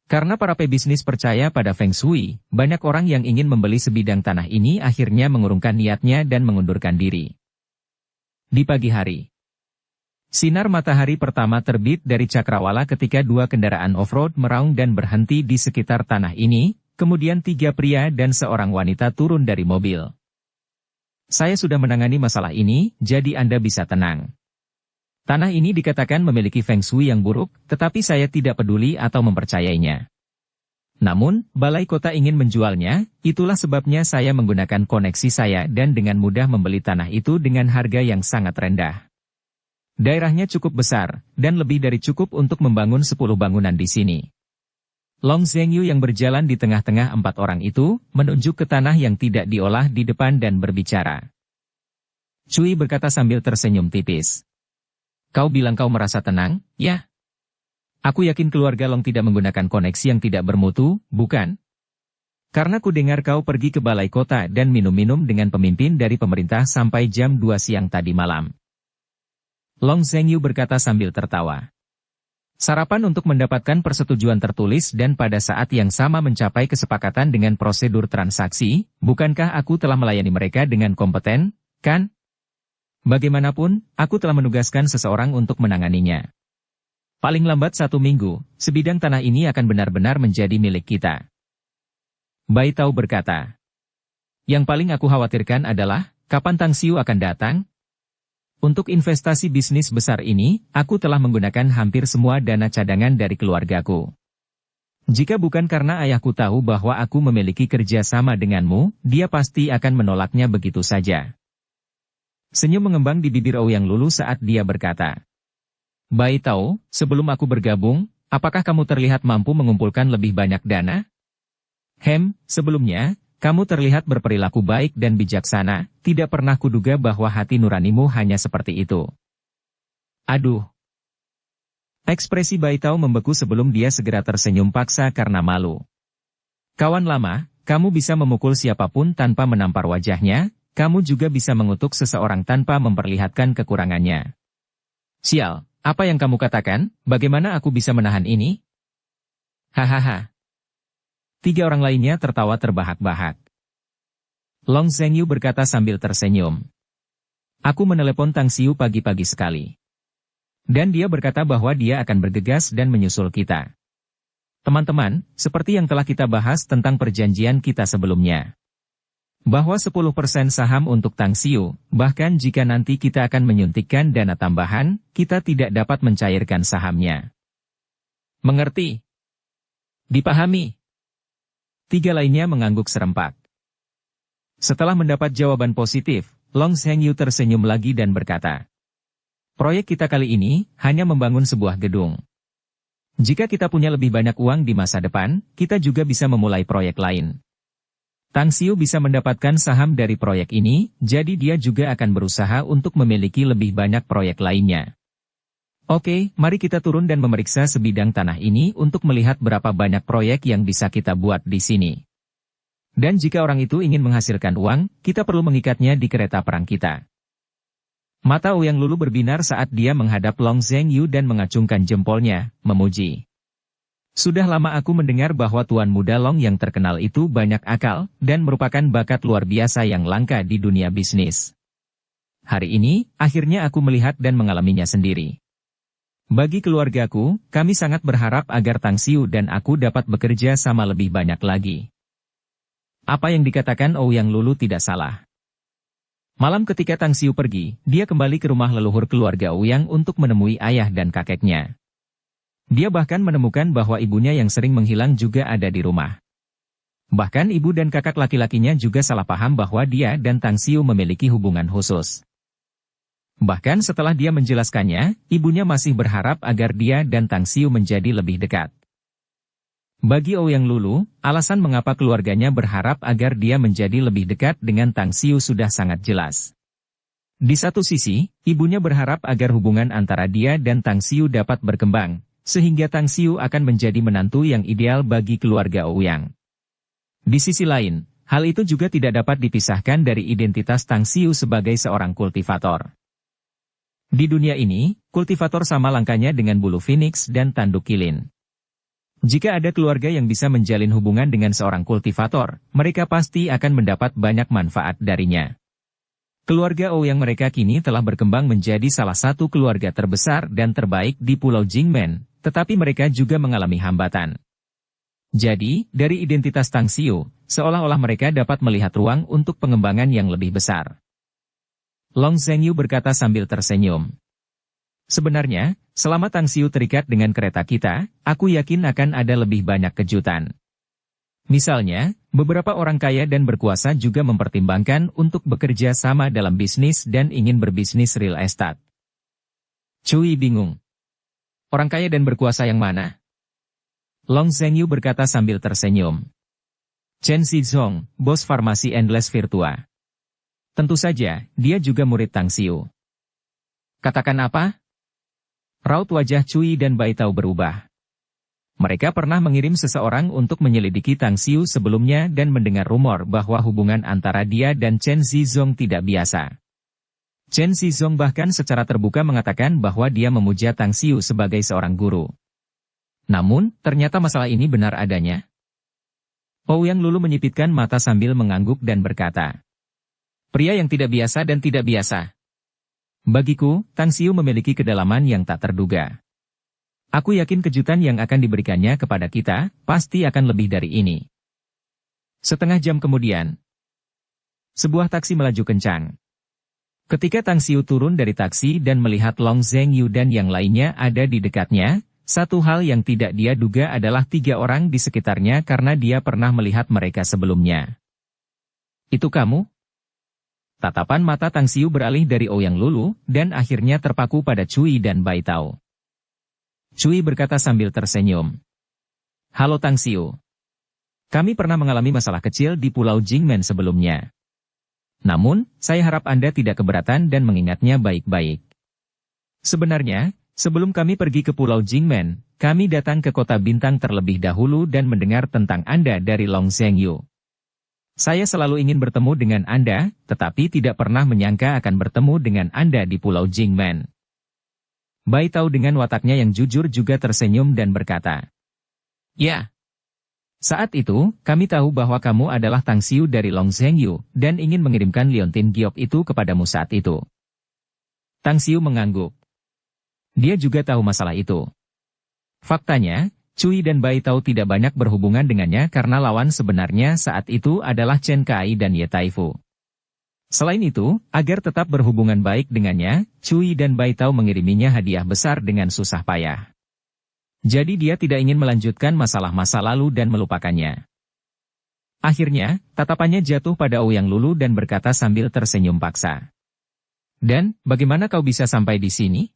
Karena para pebisnis percaya pada Feng Shui, banyak orang yang ingin membeli sebidang tanah ini akhirnya mengurungkan niatnya dan mengundurkan diri. Di pagi hari, sinar matahari pertama terbit dari cakrawala ketika dua kendaraan off-road meraung dan berhenti di sekitar tanah ini. Kemudian tiga pria dan seorang wanita turun dari mobil. Saya sudah menangani masalah ini, jadi Anda bisa tenang. Tanah ini dikatakan memiliki Feng Shui yang buruk, tetapi saya tidak peduli atau mempercayainya. Namun, balai kota ingin menjualnya, itulah sebabnya saya menggunakan koneksi saya dan dengan mudah membeli tanah itu dengan harga yang sangat rendah. Daerahnya cukup besar, dan lebih dari cukup untuk membangun 10 bangunan di sini. Long Zhengyu yang berjalan di tengah-tengah 4 orang itu, menunjuk ke tanah yang tidak diolah di depan dan berbicara. Cui berkata sambil tersenyum tipis. Kau bilang kau merasa tenang, ya? Aku yakin keluarga Long tidak menggunakan koneksi yang tidak bermutu, bukan? Karena ku dengar kau pergi ke balai kota dan minum-minum dengan pemimpin dari pemerintah sampai jam 2 siang tadi malam. Long Zhengyu berkata sambil tertawa. Sarapan untuk mendapatkan persetujuan tertulis dan pada saat yang sama mencapai kesepakatan dengan prosedur transaksi, bukankah aku telah melayani mereka dengan kompeten, kan? Bagaimanapun, aku telah menugaskan seseorang untuk menanganinya. Paling lambat 1 minggu, sebidang tanah ini akan benar-benar menjadi milik kita. Bai Tao berkata. Yang paling aku khawatirkan adalah, kapan Tang Xiu akan datang? Untuk investasi bisnis besar ini, aku telah menggunakan hampir semua dana cadangan dari keluargaku. Jika bukan karena ayahku tahu bahwa aku memiliki kerja sama denganmu, dia pasti akan menolaknya begitu saja. Senyum mengembang di bibir Ouyang Lulu saat dia berkata. Bai Tao, sebelum aku bergabung, apakah kamu terlihat mampu mengumpulkan lebih banyak dana? Sebelumnya, kamu terlihat berperilaku baik dan bijaksana, tidak pernah kuduga bahwa hati nuranimu hanya seperti itu. Aduh. Ekspresi Bai Tao membeku sebelum dia segera tersenyum paksa karena malu. Kawan lama, kamu bisa memukul siapapun tanpa menampar wajahnya, kamu juga bisa mengutuk seseorang tanpa memperlihatkan kekurangannya. Sial, apa yang kamu katakan, bagaimana aku bisa menahan ini? Hahaha. 3 orang lainnya tertawa terbahak-bahak. Long Zhengyu berkata sambil tersenyum. Aku menelepon Tang Xiu pagi-pagi sekali. Dan dia berkata bahwa dia akan bergegas dan menyusul kita. Teman-teman, seperti yang telah kita bahas tentang perjanjian kita sebelumnya. Bahwa 10% saham untuk Tang Xiu, bahkan jika nanti kita akan menyuntikkan dana tambahan, kita tidak dapat mencairkan sahamnya. Mengerti. Dipahami. Tiga lainnya mengangguk serempak. Setelah mendapat jawaban positif, Long Zhengyu tersenyum lagi dan berkata, proyek kita kali ini hanya membangun sebuah gedung. Jika kita punya lebih banyak uang di masa depan, kita juga bisa memulai proyek lain. Tang Xiu bisa mendapatkan saham dari proyek ini, jadi dia juga akan berusaha untuk memiliki lebih banyak proyek lainnya. Oke, mari kita turun dan memeriksa sebidang tanah ini untuk melihat berapa banyak proyek yang bisa kita buat di sini. Dan jika orang itu ingin menghasilkan uang, kita perlu mengikatnya di kereta perang kita. Mata Ouyang Lulu berbinar saat dia menghadap Long Zhengyu dan mengacungkan jempolnya, memuji. Sudah lama aku mendengar bahwa tuan muda Long yang terkenal itu banyak akal, dan merupakan bakat luar biasa yang langka di dunia bisnis. Hari ini, akhirnya aku melihat dan mengalaminya sendiri. Bagi keluargaku, kami sangat berharap agar Tang Xiu dan aku dapat bekerja sama lebih banyak lagi. Apa yang dikatakan Ouyang Lulu tidak salah. Malam ketika Tang Xiu pergi, dia kembali ke rumah leluhur keluarga Ouyang untuk menemui ayah dan kakeknya. Dia bahkan menemukan bahwa ibunya yang sering menghilang juga ada di rumah. Bahkan ibu dan kakak laki-lakinya juga salah paham bahwa dia dan Tang Xiu memiliki hubungan khusus. Bahkan setelah dia menjelaskannya, ibunya masih berharap agar dia dan Tang Xiu menjadi lebih dekat. Bagi Ouyang Lulu, alasan mengapa keluarganya berharap agar dia menjadi lebih dekat dengan Tang Xiu sudah sangat jelas. Di satu sisi, ibunya berharap agar hubungan antara dia dan Tang Xiu dapat berkembang, sehingga Tang Xiu akan menjadi menantu yang ideal bagi keluarga Ouyang. Di sisi lain, hal itu juga tidak dapat dipisahkan dari identitas Tang Xiu sebagai seorang kultivator. Di dunia ini, kultivator sama langkanya dengan bulu phoenix dan tanduk kilin. Jika ada keluarga yang bisa menjalin hubungan dengan seorang kultivator, mereka pasti akan mendapat banyak manfaat darinya. Keluarga Ouyang mereka kini telah berkembang menjadi salah satu keluarga terbesar dan terbaik di Pulau Jingmen, tetapi mereka juga mengalami hambatan. Jadi, dari identitas Tang Xiu, seolah-olah mereka dapat melihat ruang untuk pengembangan yang lebih besar. Long Zhengyu berkata sambil tersenyum. Sebenarnya, selama Tang Xiu terikat dengan kereta kita, aku yakin akan ada lebih banyak kejutan. Misalnya, beberapa orang kaya dan berkuasa juga mempertimbangkan untuk bekerja sama dalam bisnis dan ingin berbisnis real estate. Cui bingung. Orang kaya dan berkuasa yang mana? Long Zhengyu berkata sambil tersenyum. Chen Xizong, bos farmasi Endless Virtua. Tentu saja, dia juga murid Tang Xiu. Katakan apa? Raut wajah Cui dan Bai Tao berubah. Mereka pernah mengirim seseorang untuk menyelidiki Tang Xiu sebelumnya dan mendengar rumor bahwa hubungan antara dia dan Chen Xizong tidak biasa. Chen Xizong bahkan secara terbuka mengatakan bahwa dia memuja Tang Xiu sebagai seorang guru. Namun, ternyata masalah ini benar adanya. Ouyang Lulu menyipitkan mata sambil mengangguk dan berkata, pria yang tidak biasa dan tidak biasa. Bagiku, Tang Xiu memiliki kedalaman yang tak terduga. Aku yakin kejutan yang akan diberikannya kepada kita, pasti akan lebih dari ini. Setengah jam kemudian, sebuah taksi melaju kencang. Ketika Tang Xiu turun dari taksi dan melihat Long Zhengyu dan yang lainnya ada di dekatnya, satu hal yang tidak dia duga adalah 3 orang di sekitarnya karena dia pernah melihat mereka sebelumnya. Itu kamu? Tatapan mata Tang Xiu beralih dari Ouyang Lulu, dan akhirnya terpaku pada Cui dan Bai Tao. Cui berkata sambil tersenyum. Halo Tang Xiu. Kami pernah mengalami masalah kecil di Pulau Jingmen sebelumnya. Namun, saya harap Anda tidak keberatan dan mengingatnya baik-baik. Sebenarnya, sebelum kami pergi ke Pulau Jingmen, kami datang ke Kota Bintang terlebih dahulu dan mendengar tentang Anda dari Long Zhengyu. Saya selalu ingin bertemu dengan Anda, tetapi tidak pernah menyangka akan bertemu dengan Anda di Pulau Jingmen. Bai Tao dengan wataknya yang jujur juga tersenyum dan berkata, ya. Saat itu, kami tahu bahwa kamu adalah Tang Xiu dari Long Zhengyu, dan ingin mengirimkan Liontin Giok itu kepadamu saat itu. Tang Xiu mengangguk. Dia juga tahu masalah itu. Faktanya, Cui dan Bai Tao tidak banyak berhubungan dengannya karena lawan sebenarnya saat itu adalah Chen Kai dan Ye Taifu. Selain itu, agar tetap berhubungan baik dengannya, Cui dan Bai Tao mengiriminya hadiah besar dengan susah payah. Jadi dia tidak ingin melanjutkan masalah masa lalu dan melupakannya. Akhirnya, tatapannya jatuh pada Ouyang Lulu dan berkata sambil tersenyum paksa. Dan, bagaimana kau bisa sampai di sini?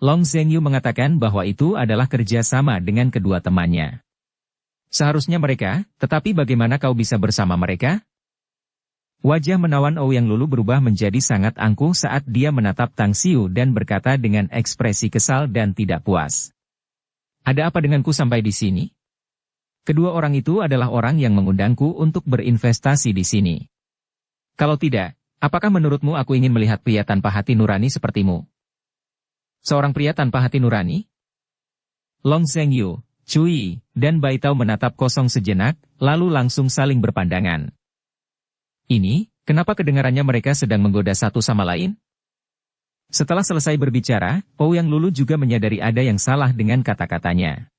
Long Zhengyu mengatakan bahwa itu adalah kerja sama dengan kedua temannya. Seharusnya mereka, tetapi bagaimana kau bisa bersama mereka? Wajah menawan Ouyang Lulu berubah menjadi sangat angkuh saat dia menatap Tang Xiu dan berkata dengan ekspresi kesal dan tidak puas. Ada apa denganku sampai di sini? Kedua orang itu adalah orang yang mengundangku untuk berinvestasi di sini. Kalau tidak, apakah menurutmu aku ingin melihat pria tanpa hati nurani sepertimu? Seorang pria tanpa hati nurani? Long Zhengyu, Cui, dan Bai Tao menatap kosong sejenak, lalu langsung saling berpandangan. Ini, kenapa kedengarannya mereka sedang menggoda satu sama lain? Setelah selesai berbicara, Ouyang Lulu juga menyadari ada yang salah dengan kata-katanya.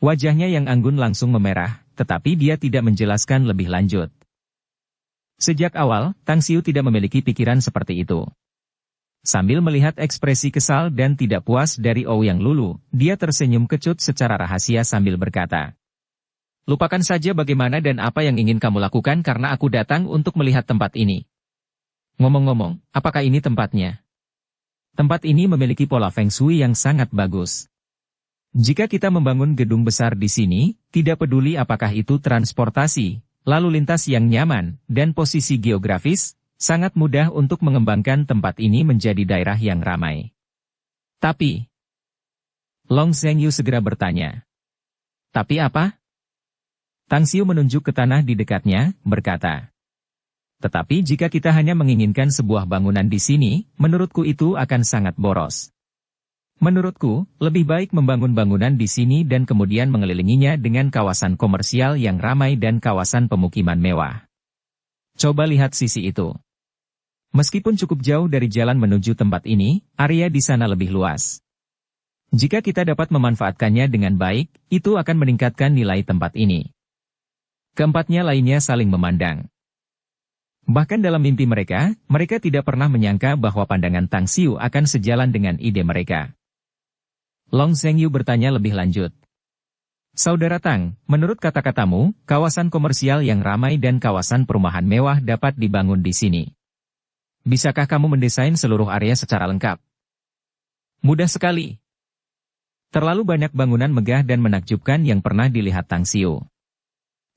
Wajahnya yang anggun langsung memerah, tetapi dia tidak menjelaskan lebih lanjut. Sejak awal, Tang Xiu tidak memiliki pikiran seperti itu. Sambil melihat ekspresi kesal dan tidak puas dari Ouyang Lulu, dia tersenyum kecut secara rahasia sambil berkata, "Lupakan saja bagaimana dan apa yang ingin kamu lakukan karena aku datang untuk melihat tempat ini. Ngomong-ngomong, apakah ini tempatnya? Tempat ini memiliki pola Feng Shui yang sangat bagus. Jika kita membangun gedung besar di sini, tidak peduli apakah itu transportasi, lalu lintas yang nyaman, dan posisi geografis, sangat mudah untuk mengembangkan tempat ini menjadi daerah yang ramai." Tapi, Long Zhengyu segera bertanya, "Tapi apa?" Tang Xiu menunjuk ke tanah di dekatnya, berkata, "Tetapi jika kita hanya menginginkan sebuah bangunan di sini, menurutku itu akan sangat boros. Menurutku, lebih baik membangun bangunan di sini dan kemudian mengelilinginya dengan kawasan komersial yang ramai dan kawasan pemukiman mewah. Coba lihat sisi itu. Meskipun cukup jauh dari jalan menuju tempat ini, area di sana lebih luas. Jika kita dapat memanfaatkannya dengan baik, itu akan meningkatkan nilai tempat ini." Keempatnya lainnya saling memandang. Bahkan dalam mimpi mereka, mereka tidak pernah menyangka bahwa pandangan Tang Xiu akan sejalan dengan ide mereka. Long Zhengyu bertanya lebih lanjut. "Saudara Tang, menurut kata-katamu, kawasan komersial yang ramai dan kawasan perumahan mewah dapat dibangun di sini. Bisakah kamu mendesain seluruh area secara lengkap?" "Mudah sekali. Terlalu banyak bangunan megah dan menakjubkan yang pernah dilihat Tang Xiu.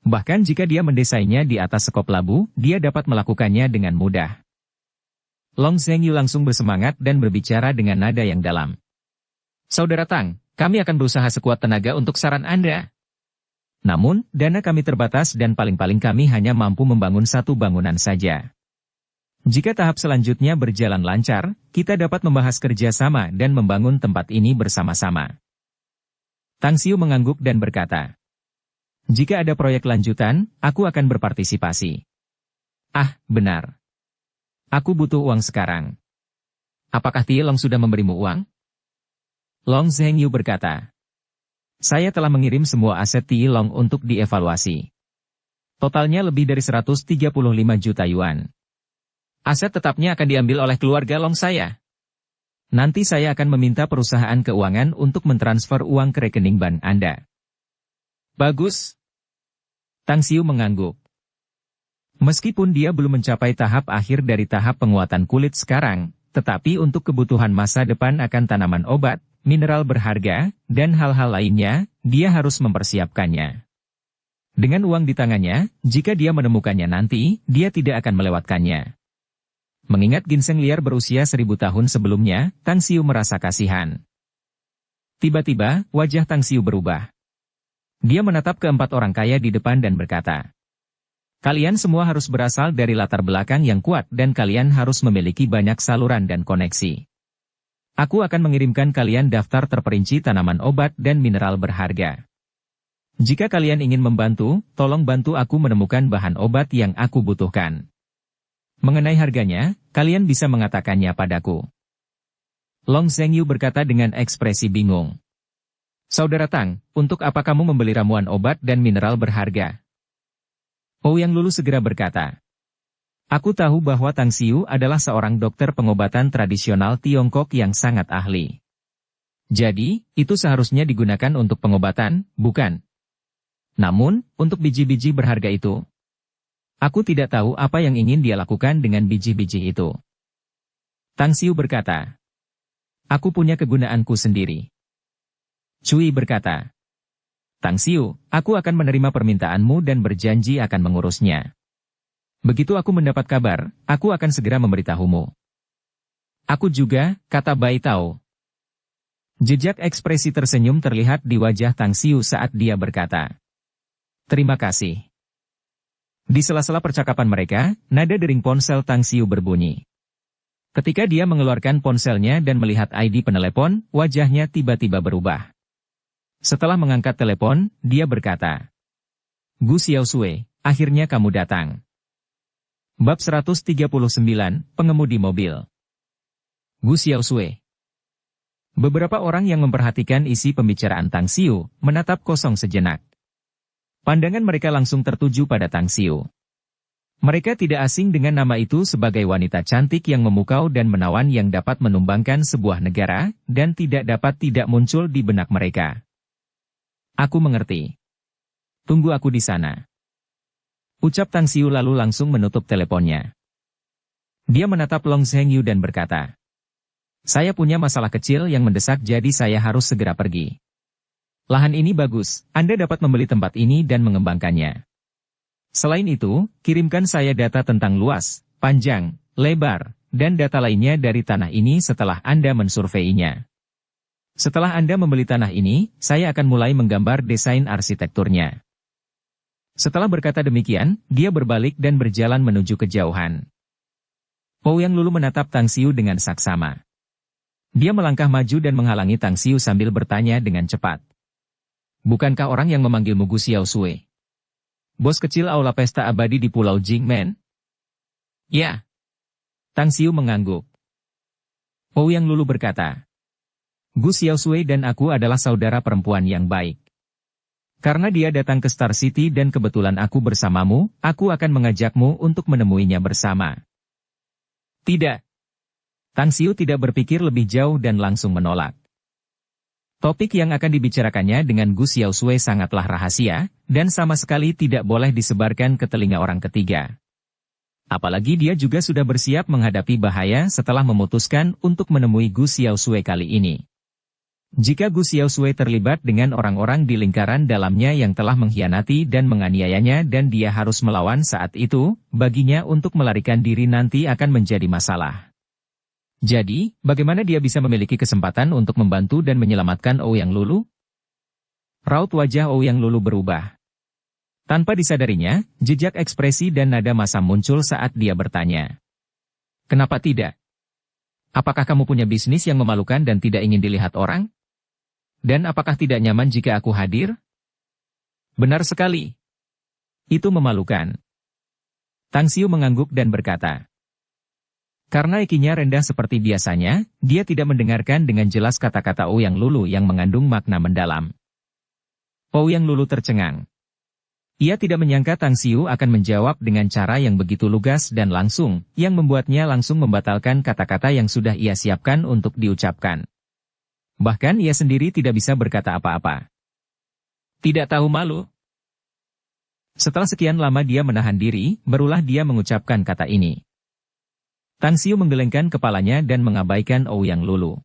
Bahkan jika dia mendesainnya di atas sekop labu, dia dapat melakukannya dengan mudah." Long Zhengyu langsung bersemangat dan berbicara dengan nada yang dalam. "Saudara Tang, kami akan berusaha sekuat tenaga untuk saran Anda. Namun, dana kami terbatas dan paling-paling kami hanya mampu membangun satu bangunan saja. Jika tahap selanjutnya berjalan lancar, kita dapat membahas kerjasama dan membangun tempat ini bersama-sama." Tang Xiu mengangguk dan berkata, "Jika ada proyek lanjutan, aku akan berpartisipasi." "Ah, benar. Aku butuh uang sekarang. Apakah Tie Long sudah memberimu uang?" Long Zhengyu berkata, "Saya telah mengirim semua aset Tie Long untuk dievaluasi. Totalnya lebih dari 135 juta yuan. Aset tetapnya akan diambil oleh keluarga Long saya. Nanti saya akan meminta perusahaan keuangan untuk mentransfer uang ke rekening bank Anda." "Bagus." Tang Xiu mengangguk. Meskipun dia belum mencapai tahap akhir dari tahap penguatan kulit sekarang, tetapi untuk kebutuhan masa depan akan tanaman obat, mineral berharga, dan hal-hal lainnya, dia harus mempersiapkannya. Dengan uang di tangannya, jika dia menemukannya nanti, dia tidak akan melewatkannya. Mengingat ginseng liar berusia 1000 tahun sebelumnya, Tang Xiu merasa kasihan. Tiba-tiba, wajah Tang Xiu berubah. Dia menatap keempat orang kaya di depan dan berkata, "Kalian semua harus berasal dari latar belakang yang kuat dan kalian harus memiliki banyak saluran dan koneksi. Aku akan mengirimkan kalian daftar terperinci tanaman obat dan mineral berharga. Jika kalian ingin membantu, tolong bantu aku menemukan bahan obat yang aku butuhkan. Mengenai harganya, kalian bisa mengatakannya padaku." Long Zhengyu berkata dengan ekspresi bingung. "Saudara Tang, untuk apa kamu membeli ramuan obat dan mineral berharga?" Ouyang Lulu segera berkata, "Aku tahu bahwa Tang Xiu adalah seorang dokter pengobatan tradisional Tiongkok yang sangat ahli. Jadi, itu seharusnya digunakan untuk pengobatan, bukan? Namun, untuk biji-biji berharga itu, aku tidak tahu apa yang ingin dia lakukan dengan biji-biji itu. Tang Xiu berkata, aku punya kegunaanku sendiri. Cui berkata, Tang Xiu, aku akan menerima permintaanmu dan berjanji akan mengurusnya. Begitu aku mendapat kabar, aku akan segera memberitahumu. Aku juga, kata Bai Tao. Jejak ekspresi tersenyum terlihat di wajah Tang Xiu saat dia berkata, terima kasih. Di sela-sela percakapan mereka, nada dering ponsel Tang Xiu berbunyi. Ketika dia mengeluarkan ponselnya dan melihat ID penelepon, wajahnya tiba-tiba berubah. Setelah mengangkat telepon, dia berkata, Gu Xiaosui, akhirnya kamu datang. Bab 139, Pengemudi Mobil. Gu Xiaosui. Beberapa orang yang memperhatikan isi pembicaraan Tang Xiu, menatap kosong sejenak. Pandangan mereka langsung tertuju pada Tang Xiu. Mereka tidak asing dengan nama itu sebagai wanita cantik yang memukau dan menawan yang dapat menumbangkan sebuah negara, dan tidak dapat tidak muncul di benak mereka. Aku mengerti. Tunggu aku di sana. Ucap Tang Xiu lalu langsung menutup teleponnya. Dia menatap Long Zhengyu dan berkata, saya punya masalah kecil yang mendesak jadi saya harus segera pergi. Lahan ini bagus, Anda dapat membeli tempat ini dan mengembangkannya. Selain itu, kirimkan saya data tentang luas, panjang, lebar, dan data lainnya dari tanah ini setelah Anda mensurveinya. Setelah Anda membeli tanah ini, saya akan mulai menggambar desain arsitekturnya. Setelah berkata demikian, dia berbalik dan berjalan menuju kejauhan. Ouyang Lulu menatap Tang Xiu dengan saksama. Dia melangkah maju dan menghalangi Tang Xiu sambil bertanya dengan cepat. Bukankah orang yang memanggilmu Gu Xiaosui? Bos kecil aula pesta abadi di Pulau Jingmen? Ya. Tang Xiu mengangguk. Ouyang Lulu berkata, Gu Xiaosui dan aku adalah saudara perempuan yang baik. Karena dia datang ke Star City dan kebetulan aku bersamamu, aku akan mengajakmu untuk menemuinya bersama. Tidak. Tang Xiu tidak berpikir lebih jauh dan langsung menolak. Topik yang akan dibicarakannya dengan Gu Xiaosui sangatlah rahasia, dan sama sekali tidak boleh disebarkan ke telinga orang ketiga. Apalagi dia juga sudah bersiap menghadapi bahaya setelah memutuskan untuk menemui Gu Xiaosui kali ini. Jika Gu Xiaosui terlibat dengan orang-orang di lingkaran dalamnya yang telah mengkhianati dan menganiayanya dan dia harus melawan saat itu, baginya untuk melarikan diri nanti akan menjadi masalah. Jadi, bagaimana dia bisa memiliki kesempatan untuk membantu dan menyelamatkan Ouyang Lulu? Raut wajah Ouyang Lulu berubah. Tanpa disadarinya, jejak ekspresi dan nada masam muncul saat dia bertanya. Kenapa tidak? Apakah kamu punya bisnis yang memalukan dan tidak ingin dilihat orang? Dan apakah tidak nyaman jika aku hadir? Benar sekali. Itu memalukan. Tang Xiu mengangguk dan berkata. Karena ikinya rendah seperti biasanya, dia tidak mendengarkan dengan jelas kata-kata Ouyang Lulu yang mengandung makna mendalam. Ouyang Lulu tercengang. Ia tidak menyangka Tang Xiu akan menjawab dengan cara yang begitu lugas dan langsung, yang membuatnya langsung membatalkan kata-kata yang sudah ia siapkan untuk diucapkan. Bahkan ia sendiri tidak bisa berkata apa-apa. Tidak tahu malu. Setelah sekian lama dia menahan diri, barulah dia mengucapkan kata ini. Tang Xiu menggelengkan kepalanya dan mengabaikan Ouyang Lulu.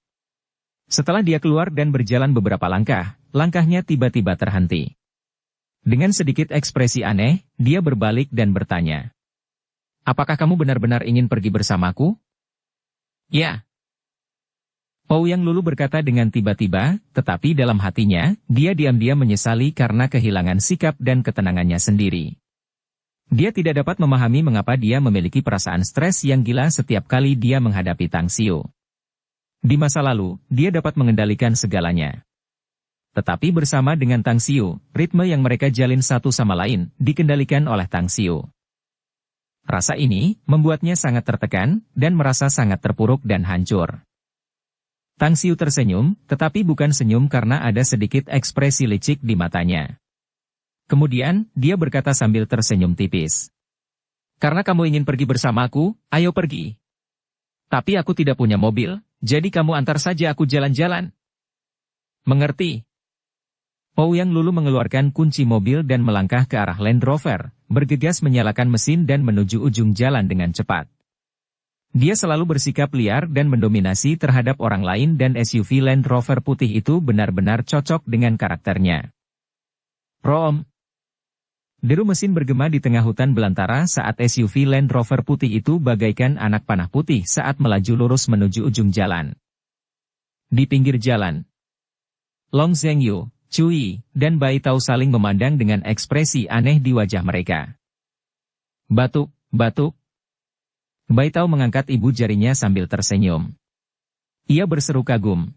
Setelah dia keluar dan berjalan beberapa langkah, langkahnya tiba-tiba terhenti. Dengan sedikit ekspresi aneh, dia berbalik dan bertanya. Apakah kamu benar-benar ingin pergi bersamaku? Ya. Ouyang Lulu berkata dengan tiba-tiba, tetapi dalam hatinya, dia diam-diam menyesali karena kehilangan sikap dan ketenangannya sendiri. Dia tidak dapat memahami mengapa dia memiliki perasaan stres yang gila setiap kali dia menghadapi Tang Xiu. Di masa lalu, dia dapat mengendalikan segalanya. Tetapi bersama dengan Tang Xiu, ritme yang mereka jalin satu sama lain, dikendalikan oleh Tang Xiu. Rasa ini, membuatnya sangat tertekan, dan merasa sangat terpuruk dan hancur. Tang Xiu tersenyum, tetapi bukan senyum karena ada sedikit ekspresi licik di matanya. Kemudian, dia berkata sambil tersenyum tipis. Karena kamu ingin pergi bersamaku, ayo pergi. Tapi aku tidak punya mobil, jadi kamu antar saja aku jalan-jalan. Mengerti? Ouyang Lulu mengeluarkan kunci mobil dan melangkah ke arah Land Rover, bergegas menyalakan mesin dan menuju ujung jalan dengan cepat. Dia selalu bersikap liar dan mendominasi terhadap orang lain dan SUV Land Rover putih itu benar-benar cocok dengan karakternya. Rom. Deru mesin bergema di tengah hutan belantara saat SUV Land Rover putih itu bagaikan anak panah putih saat melaju lurus menuju ujung jalan. Di pinggir jalan, Long Zhengyu, Cui, dan Bai Tao saling memandang dengan ekspresi aneh di wajah mereka. Batuk, batuk. Bai Tao mengangkat ibu jarinya sambil tersenyum. Ia berseru kagum.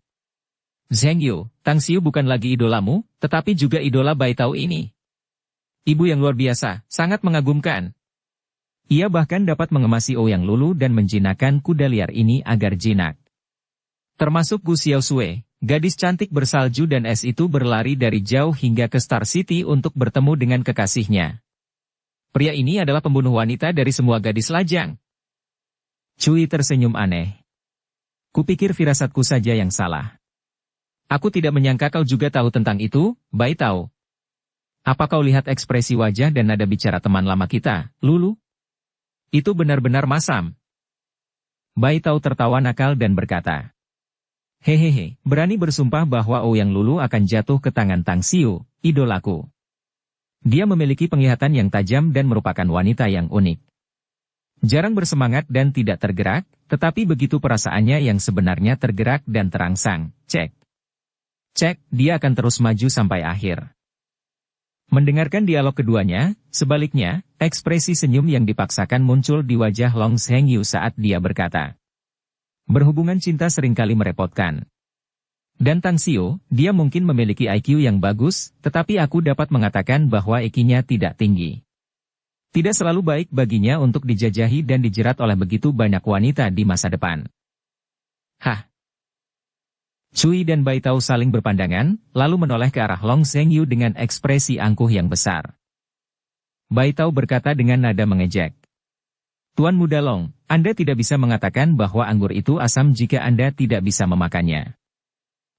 Zhengyu, Tang Xiu bukan lagi idolamu, tetapi juga idola Bai Tao ini. Ibu yang luar biasa, sangat mengagumkan. Ia bahkan dapat mengemasi Ouyang Lulu dan menjinakkan kuda liar ini agar jinak. Termasuk Gu Xiaosui, gadis cantik bersalju dan es itu berlari dari jauh hingga ke Star City untuk bertemu dengan kekasihnya. Pria ini adalah pembunuh wanita dari semua gadis lajang. Cui tersenyum aneh. Kupikir firasatku saja yang salah. Aku tidak menyangka kau juga tahu tentang itu, Bai Tao. Apa kau lihat ekspresi wajah dan nada bicara teman lama kita, Lulu? Itu benar-benar masam. Bai Tao tertawa nakal dan berkata, hehehe, berani bersumpah bahwa Ouyang Lulu akan jatuh ke tangan Tang Xiu, idolaku. Dia memiliki penglihatan yang tajam dan merupakan wanita yang unik. Jarang bersemangat dan tidak tergerak, tetapi begitu perasaannya yang sebenarnya tergerak dan terangsang. Cek. Cek, dia akan terus maju sampai akhir. Mendengarkan dialog keduanya, sebaliknya, ekspresi senyum yang dipaksakan muncul di wajah Long Zhengyu saat dia berkata, berhubungan cinta seringkali merepotkan. Dan Tang Xiu, dia mungkin memiliki IQ yang bagus, tetapi aku dapat mengatakan bahwa IQ-nya tidak tinggi. Tidak selalu baik baginya untuk dijajahi dan dijerat oleh begitu banyak wanita di masa depan. Hah? Cui dan Bai Tao saling berpandangan, lalu menoleh ke arah Long Zhengyu dengan ekspresi angkuh yang besar. Bai Tao berkata dengan nada mengejek. Tuan Muda Long, Anda tidak bisa mengatakan bahwa anggur itu asam jika Anda tidak bisa memakannya.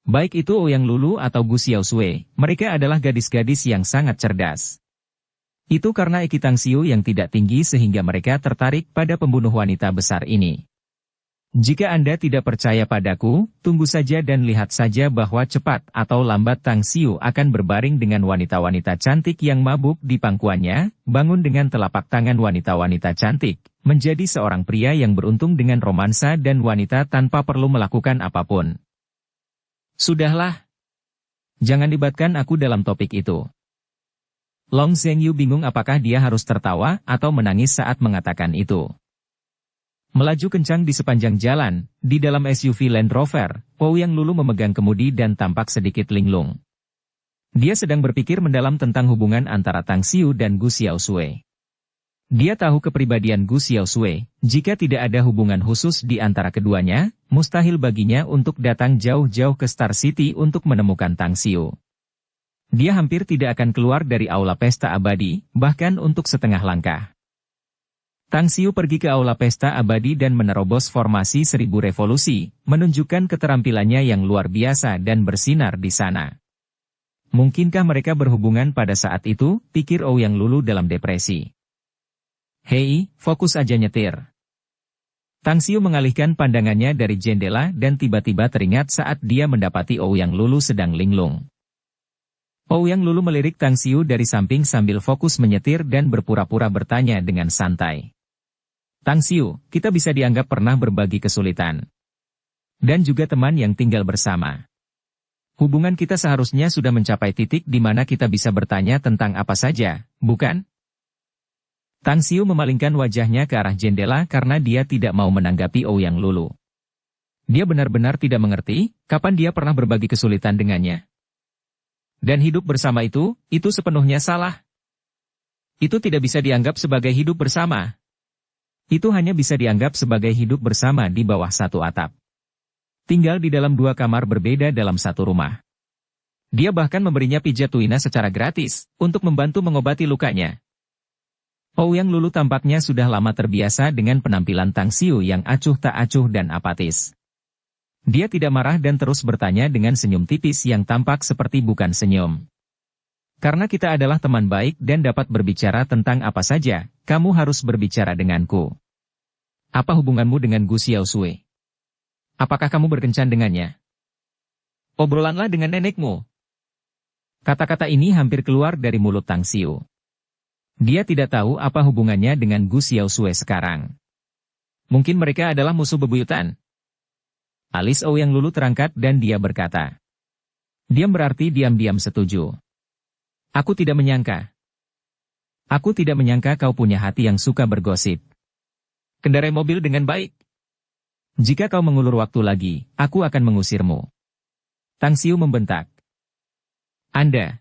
Baik itu Ouyang Lulu atau Gu Xiaosui, mereka adalah gadis-gadis yang sangat cerdas. Itu karena IQ Tang Xiu yang tidak tinggi sehingga mereka tertarik pada pembunuh wanita besar ini. Jika Anda tidak percaya padaku, tunggu saja dan lihat saja bahwa cepat atau lambat Tang Xiu akan berbaring dengan wanita-wanita cantik yang mabuk di pangkuannya, bangun dengan telapak tangan wanita-wanita cantik, menjadi seorang pria yang beruntung dengan romansa dan wanita tanpa perlu melakukan apapun. Sudahlah. Jangan libatkan aku dalam topik itu. Long Zhengyu bingung apakah dia harus tertawa atau menangis saat mengatakan itu. Melaju kencang di sepanjang jalan, di dalam SUV Land Rover, Ouyang Lulu memegang kemudi dan tampak sedikit linglung. Dia sedang berpikir mendalam tentang hubungan antara Tang Xiu dan Gu Xiaosui. Dia tahu kepribadian Gu Xiaosui, jika tidak ada hubungan khusus di antara keduanya, mustahil baginya untuk datang jauh-jauh ke Star City untuk menemukan Tang Xiu. Dia hampir tidak akan keluar dari aula pesta abadi, bahkan untuk setengah langkah. Tang Xiu pergi ke aula pesta abadi dan menerobos formasi 1000 revolusi, menunjukkan keterampilannya yang luar biasa dan bersinar di sana. Mungkinkah mereka berhubungan pada saat itu, pikir Ouyang Lulu dalam depresi. Hei, fokus aja nyetir. Tang Xiu mengalihkan pandangannya dari jendela dan tiba-tiba teringat saat dia mendapati Ouyang Lulu sedang linglung. Ouyang Lulu melirik Tang Xiu dari samping sambil fokus menyetir dan berpura-pura bertanya dengan santai. Tang Xiu, kita bisa dianggap pernah berbagi kesulitan. Dan juga teman yang tinggal bersama. Hubungan kita seharusnya sudah mencapai titik di mana kita bisa bertanya tentang apa saja, bukan? Tang Xiu memalingkan wajahnya ke arah jendela karena dia tidak mau menanggapi Ouyang Lulu. Dia benar-benar tidak mengerti, kapan dia pernah berbagi kesulitan dengannya. Dan hidup bersama itu sepenuhnya salah. Itu tidak bisa dianggap sebagai hidup bersama. Itu hanya bisa dianggap sebagai hidup bersama di bawah satu atap. Tinggal di dalam 2 kamar berbeda dalam satu rumah. Dia bahkan memberinya pijat tuina secara gratis, untuk membantu mengobati lukanya. Ouyang Lulu tampaknya sudah lama terbiasa dengan penampilan Tang Xiu yang acuh tak acuh dan apatis. Dia tidak marah dan terus bertanya dengan senyum tipis yang tampak seperti bukan senyum. Karena kita adalah teman baik dan dapat berbicara tentang apa saja, kamu harus berbicara denganku. Apa hubunganmu dengan Gu Xiaosui? Apakah kamu berkencan dengannya? Obrolanlah dengan nenekmu. Kata-kata ini hampir keluar dari mulut Tang Xiu. Dia tidak tahu apa hubungannya dengan Gu Xiaosui sekarang. Mungkin mereka adalah musuh bebuyutan. Alis Ouyang Lulu terangkat dan dia berkata. Diam berarti diam-diam setuju. Aku tidak menyangka. Aku tidak menyangka kau punya hati yang suka bergosip. Kendarai mobil dengan baik. Jika kau mengulur waktu lagi, aku akan mengusirmu. Tang Xiu membentak. Anda.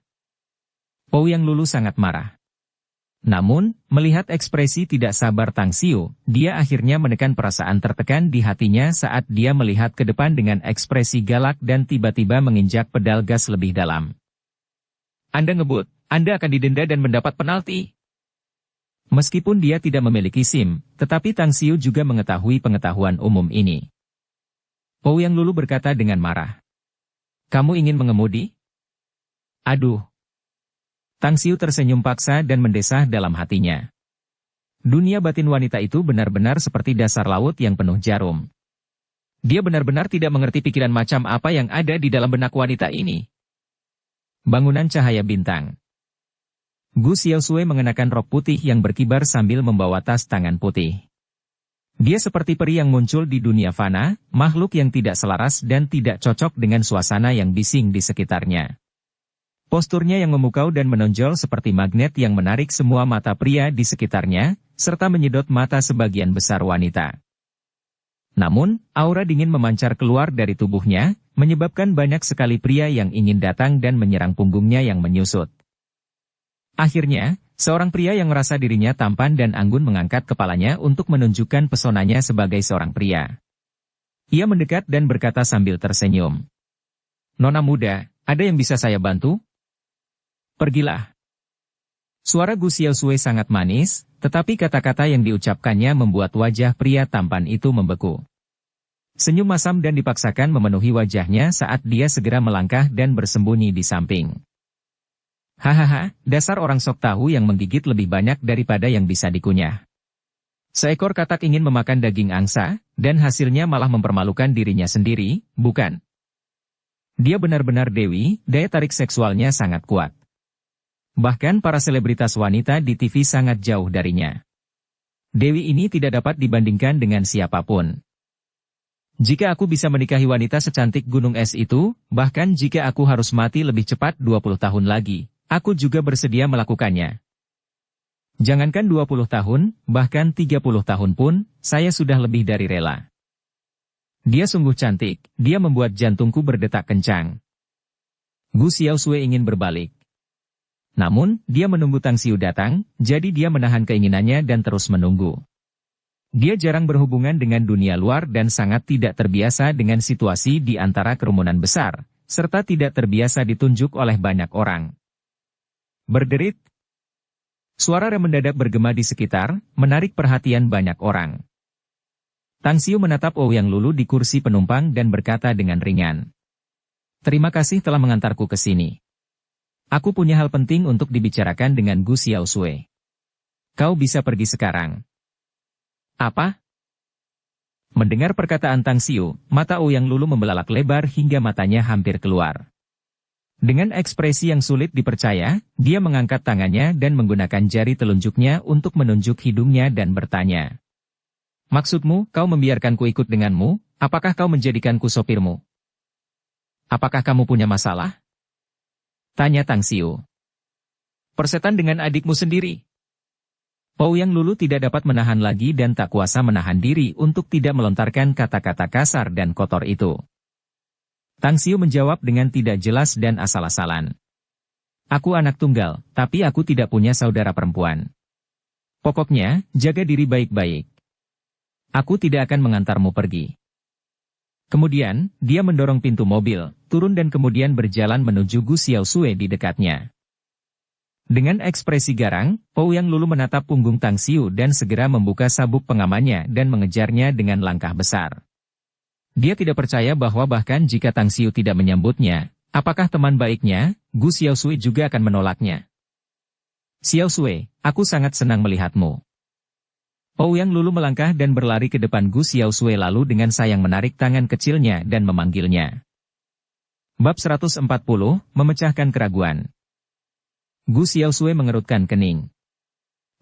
Ouyang Lulu sangat marah. Namun, melihat ekspresi tidak sabar Tang Xiu, dia akhirnya menekan perasaan tertekan di hatinya saat dia melihat ke depan dengan ekspresi galak dan tiba-tiba menginjak pedal gas lebih dalam. Anda ngebut, Anda akan didenda dan mendapat penalti. Meskipun dia tidak memiliki SIM, tetapi Tang Xiu juga mengetahui pengetahuan umum ini. Ouyang Lulu berkata dengan marah. Kamu ingin mengemudi? Aduh. Tang Xiu tersenyum paksa dan mendesah dalam hatinya. Dunia batin wanita itu benar-benar seperti dasar laut yang penuh jarum. Dia benar-benar tidak mengerti pikiran macam apa yang ada di dalam benak wanita ini. Bangunan cahaya bintang. Gu Xiaosui mengenakan rok putih yang berkibar sambil membawa tas tangan putih. Dia seperti peri yang muncul di dunia fana, makhluk yang tidak selaras dan tidak cocok dengan suasana yang bising di sekitarnya. Posturnya yang memukau dan menonjol seperti magnet yang menarik semua mata pria di sekitarnya, serta menyedot mata sebagian besar wanita. Namun, aura dingin memancar keluar dari tubuhnya, menyebabkan banyak sekali pria yang ingin datang dan menyerang punggungnya yang menyusut. Akhirnya, seorang pria yang merasa dirinya tampan dan anggun mengangkat kepalanya untuk menunjukkan pesonanya sebagai seorang pria. Ia mendekat dan berkata sambil tersenyum. Nona muda, ada yang bisa saya bantu? Pergilah. Suara Gu Xiaosui sangat manis, tetapi kata-kata yang diucapkannya membuat wajah pria tampan itu membeku. Senyum masam dan dipaksakan memenuhi wajahnya saat dia segera melangkah dan bersembunyi di samping. Hahaha, dasar orang sok tahu yang menggigit lebih banyak daripada yang bisa dikunyah. Seekor katak ingin memakan daging angsa, dan hasilnya malah mempermalukan dirinya sendiri, bukan? Dia benar-benar dewi, daya tarik seksualnya sangat kuat. Bahkan para selebritas wanita di TV sangat jauh darinya. Dewi ini tidak dapat dibandingkan dengan siapapun. Jika aku bisa menikahi wanita secantik gunung es itu, bahkan jika aku harus mati lebih cepat 20 tahun lagi, aku juga bersedia melakukannya. Jangankan 20 tahun, bahkan 30 tahun pun, saya sudah lebih dari rela. Dia sungguh cantik, dia membuat jantungku berdetak kencang. Gu Xiaosui ingin berbalik. Namun, dia menunggu Tang Xiu datang, jadi dia menahan keinginannya dan terus menunggu. Dia jarang berhubungan dengan dunia luar dan sangat tidak terbiasa dengan situasi di antara kerumunan besar, serta tidak terbiasa ditunjuk oleh banyak orang. Berderit. Suara rem mendadak bergema di sekitar, menarik perhatian banyak orang. Tang Xiu menatap Ouyang Lulu di kursi penumpang dan berkata dengan ringan. Terima kasih telah mengantarku ke sini. Aku punya hal penting untuk dibicarakan dengan Gu Xiaosui. Kau bisa pergi sekarang. Apa? Mendengar perkataan Tang Xiu, mata Ouyang Lulu membelalak lebar hingga matanya hampir keluar. Dengan ekspresi yang sulit dipercaya, dia mengangkat tangannya dan menggunakan jari telunjuknya untuk menunjuk hidungnya dan bertanya. Maksudmu, kau membiarkanku ikut denganmu, apakah kau menjadikanku sopirmu? Apakah kamu punya masalah? Tanya Tang Xiu. Persetan dengan adikmu sendiri. Ouyang Lulu tidak dapat menahan lagi dan tak kuasa menahan diri untuk tidak melontarkan kata-kata kasar dan kotor itu. Tang Xiu menjawab dengan tidak jelas dan asal-asalan. Aku anak tunggal, tapi aku tidak punya saudara perempuan. Pokoknya, jaga diri baik-baik. Aku tidak akan mengantarmu pergi. Kemudian, dia mendorong pintu mobil, turun dan kemudian berjalan menuju Gu Xiaosui di dekatnya. Dengan ekspresi garang, Ouyang Lulu menatap punggung Tang Xiu dan segera membuka sabuk pengamannya dan mengejarnya dengan langkah besar. Dia tidak percaya bahwa bahkan jika Tang Xiu tidak menyambutnya, apakah teman baiknya, Gu Xiaosui juga akan menolaknya. Xiaosui, aku sangat senang melihatmu. Ouyang Lulu melangkah dan berlari ke depan Gu Xiaosui lalu dengan sayang menarik tangan kecilnya dan memanggilnya. Bab 140, memecahkan keraguan. Gu Xiaosui mengerutkan kening.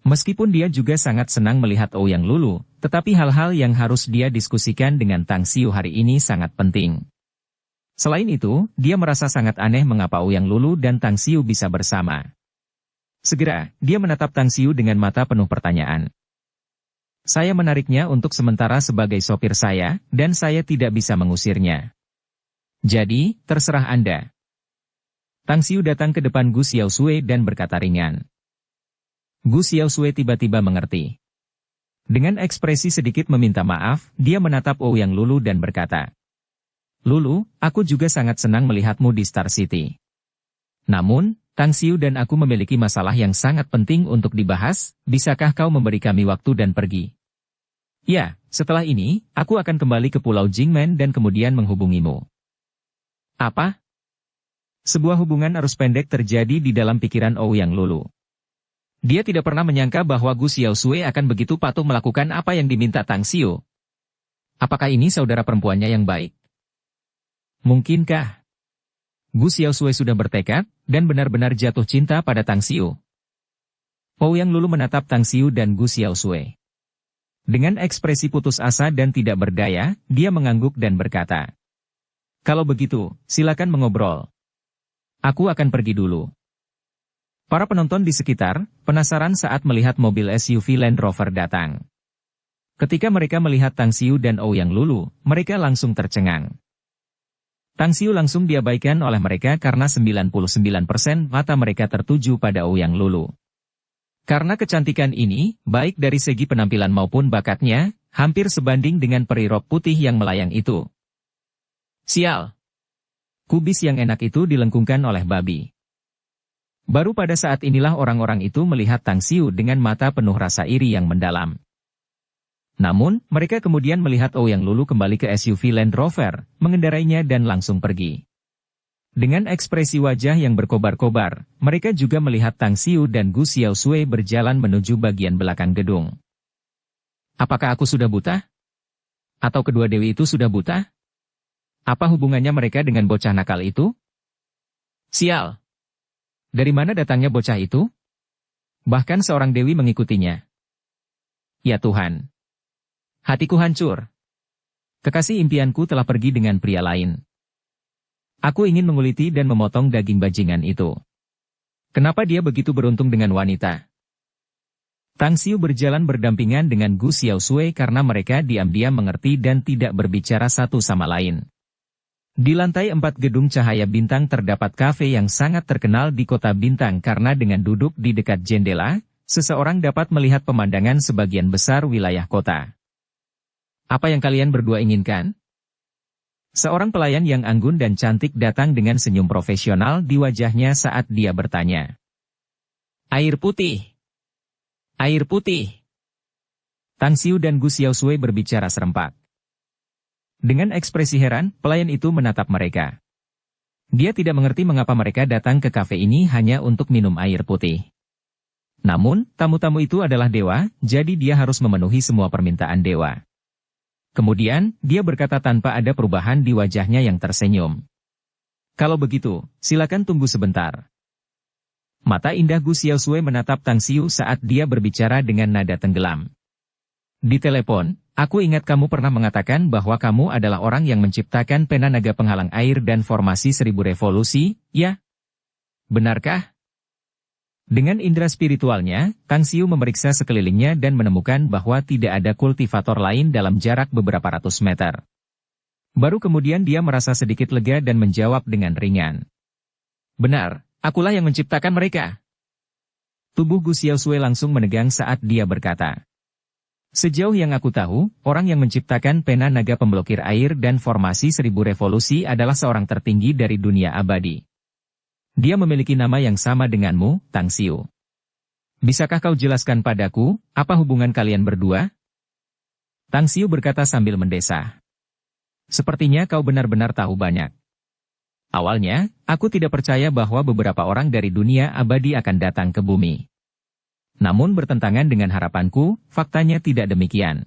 Meskipun dia juga sangat senang melihat Ouyang Lulu, tetapi hal-hal yang harus dia diskusikan dengan Tang Xiu hari ini sangat penting. Selain itu, dia merasa sangat aneh mengapa Ouyang Lulu dan Tang Xiu bisa bersama. Segera, dia menatap Tang Xiu dengan mata penuh pertanyaan. Saya menariknya untuk sementara sebagai sopir saya, dan saya tidak bisa mengusirnya. Jadi, terserah Anda. Tang Xiu datang ke depan Gu Xiaosui dan berkata ringan. Gu Xiaosui tiba-tiba mengerti. Dengan ekspresi sedikit meminta maaf, dia menatap Ouyang Lulu dan berkata, Lulu, aku juga sangat senang melihatmu di Star City. Namun, Tang Xiu dan aku memiliki masalah yang sangat penting untuk dibahas, bisakah kau memberi kami waktu dan pergi? Ya, setelah ini, aku akan kembali ke Pulau Jingmen dan kemudian menghubungimu. Apa? Sebuah hubungan arus pendek terjadi di dalam pikiran Ouyang Lulu. Dia tidak pernah menyangka bahwa Gu Xiaosui akan begitu patuh melakukan apa yang diminta Tang Xiu. Apakah ini saudara perempuannya yang baik? Mungkinkah? Gu Xiaosui sudah bertekad, dan benar-benar jatuh cinta pada Tang Xiu. Ouyang Lulu menatap Tang Xiu dan Gu Xiaosui. Dengan ekspresi putus asa dan tidak berdaya, dia mengangguk dan berkata, Kalau begitu, silakan mengobrol. Aku akan pergi dulu. Para penonton di sekitar, penasaran saat melihat mobil SUV Land Rover datang. Ketika mereka melihat Tang Xiu dan Ouyang Lulu, mereka langsung tercengang. Tang Xiu langsung diabaikan oleh mereka karena 99% mata mereka tertuju pada Ouyang Lulu. Karena kecantikan ini, baik dari segi penampilan maupun bakatnya, hampir sebanding dengan peri rok putih yang melayang itu. Sial! Kubis yang enak itu dilengkungkan oleh babi. Baru pada saat inilah orang-orang itu melihat Tang Xiu dengan mata penuh rasa iri yang mendalam. Namun, mereka kemudian melihat Ouyang Lulu kembali ke SUV Land Rover, mengendarainya dan langsung pergi. Dengan ekspresi wajah yang berkobar-kobar, mereka juga melihat Tang Xiu dan Gu Xiaosui berjalan menuju bagian belakang gedung. Apakah aku sudah buta? Atau kedua dewi itu sudah buta? Apa hubungannya mereka dengan bocah nakal itu? Sial! Dari mana datangnya bocah itu? Bahkan seorang dewi mengikutinya. Ya Tuhan! Hatiku hancur. Kekasih impianku telah pergi dengan pria lain. Aku ingin menguliti dan memotong daging bajingan itu. Kenapa dia begitu beruntung dengan wanita? Tang Xiu berjalan berdampingan dengan Gu Xiaosui karena mereka diam-diam mengerti dan tidak berbicara satu sama lain. Di lantai 4 gedung cahaya bintang terdapat kafe yang sangat terkenal di kota bintang karena dengan duduk di dekat jendela, seseorang dapat melihat pemandangan sebagian besar wilayah kota. Apa yang kalian berdua inginkan? Seorang pelayan yang anggun dan cantik datang dengan senyum profesional di wajahnya saat dia bertanya. Air putih. Air putih. Tang Xiu dan Gu Xiaosui berbicara serempak. Dengan ekspresi heran, pelayan itu menatap mereka. Dia tidak mengerti mengapa mereka datang ke kafe ini hanya untuk minum air putih. Namun, tamu-tamu itu adalah dewa, jadi dia harus memenuhi semua permintaan dewa. Kemudian, dia berkata tanpa ada perubahan di wajahnya yang tersenyum. Kalau begitu, silakan tunggu sebentar. Mata indah Gu Xiaosui menatap Tang Xiu saat dia berbicara dengan nada tenggelam. Di telepon, aku ingat kamu pernah mengatakan bahwa kamu adalah orang yang menciptakan pena naga penghalang air dan formasi 1000 revolusi, ya? Benarkah? Dengan indera spiritualnya, Tang Xiu memeriksa sekelilingnya dan menemukan bahwa tidak ada kultivator lain dalam jarak beberapa ratus meter. Baru kemudian dia merasa sedikit lega dan menjawab dengan ringan. Benar, akulah yang menciptakan mereka. Tubuh Gu Xiaosui langsung menegang saat dia berkata. Sejauh yang aku tahu, orang yang menciptakan pena naga pemblokir air dan formasi 1000 revolusi adalah seorang tertinggi dari dunia abadi. Dia memiliki nama yang sama denganmu, Tang Xiu. Bisakah kau jelaskan padaku, apa hubungan kalian berdua? Tang Xiu berkata sambil mendesah. Sepertinya kau benar-benar tahu banyak. Awalnya, aku tidak percaya bahwa beberapa orang dari dunia abadi akan datang ke bumi. Namun bertentangan dengan harapanku, faktanya tidak demikian.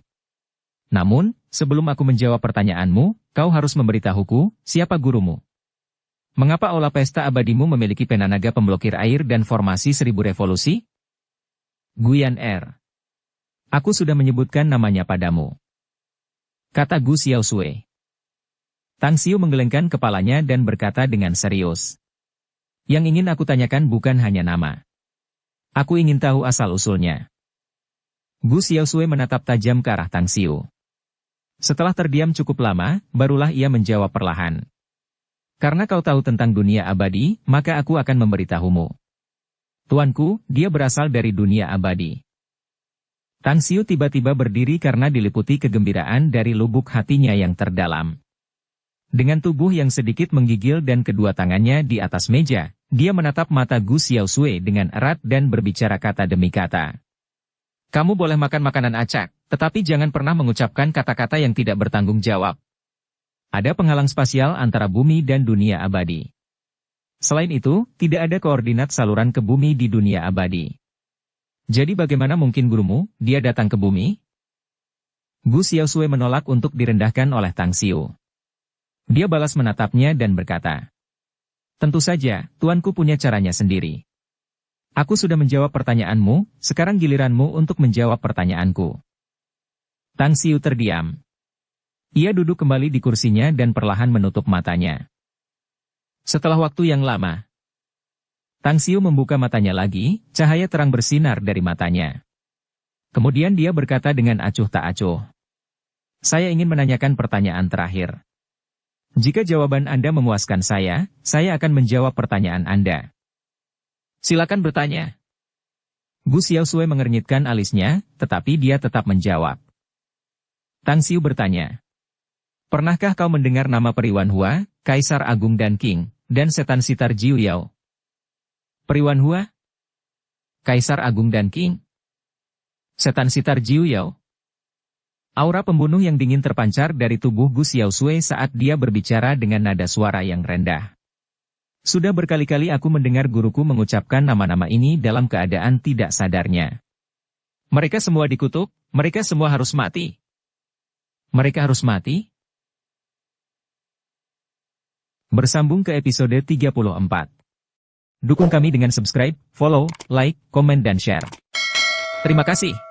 Namun, sebelum aku menjawab pertanyaanmu, kau harus memberitahuku, siapa gurumu? Mengapa aula pesta abadimu memiliki pena naga pemblokir air dan formasi 1000 revolusi? Guyan Er. Aku sudah menyebutkan namanya padamu. Kata Gu Xiaosui. Tang Xiu menggelengkan kepalanya dan berkata dengan serius. Yang ingin aku tanyakan bukan hanya nama. Aku ingin tahu asal-usulnya. Gu Xiaosui menatap tajam ke arah Tang Xiu. Setelah terdiam cukup lama, barulah ia menjawab perlahan. Karena kau tahu tentang dunia abadi, maka aku akan memberitahumu. Tuanku, dia berasal dari dunia abadi. Tang Xiu tiba-tiba berdiri karena diliputi kegembiraan dari lubuk hatinya yang terdalam. Dengan tubuh yang sedikit menggigil dan kedua tangannya di atas meja, dia menatap mata Gu Xiaosui dengan erat dan berbicara kata demi kata. Kamu boleh makan makanan acak, tetapi jangan pernah mengucapkan kata-kata yang tidak bertanggung jawab. Ada penghalang spasial antara bumi dan dunia abadi. Selain itu, tidak ada koordinat saluran ke bumi di dunia abadi. Jadi bagaimana mungkin gurumu, dia datang ke bumi? Gu Xiaosui menolak untuk direndahkan oleh Tang Xiu. Dia balas menatapnya dan berkata, tentu saja, tuanku punya caranya sendiri. Aku sudah menjawab pertanyaanmu, sekarang giliranmu untuk menjawab pertanyaanku. Tang Xiu terdiam. Ia duduk kembali di kursinya dan perlahan menutup matanya. Setelah waktu yang lama, Tang Xiu membuka matanya lagi, cahaya terang bersinar dari matanya. Kemudian dia berkata dengan acuh tak acuh. Saya ingin menanyakan pertanyaan terakhir. Jika jawaban Anda memuaskan saya akan menjawab pertanyaan Anda. Silakan bertanya. Gu Xiaosui mengernyitkan alisnya, tetapi dia tetap menjawab. Tang Xiu bertanya. Pernahkah kau mendengar nama Periwan Hua, Kaisar Agung dan King, dan Setan Sitar Jiu Yao? Periwan Hua? Kaisar Agung dan King? Setan Sitar Jiu Yao? Aura pembunuh yang dingin terpancar dari tubuh Gu Xiaosui saat dia berbicara dengan nada suara yang rendah. Sudah berkali-kali aku mendengar guruku mengucapkan nama-nama ini dalam keadaan tidak sadarnya. Mereka semua dikutuk, mereka semua harus mati. Mereka harus mati? Bersambung ke episode 34. Dukung kami dengan subscribe, follow, like, komen dan share. Terima kasih.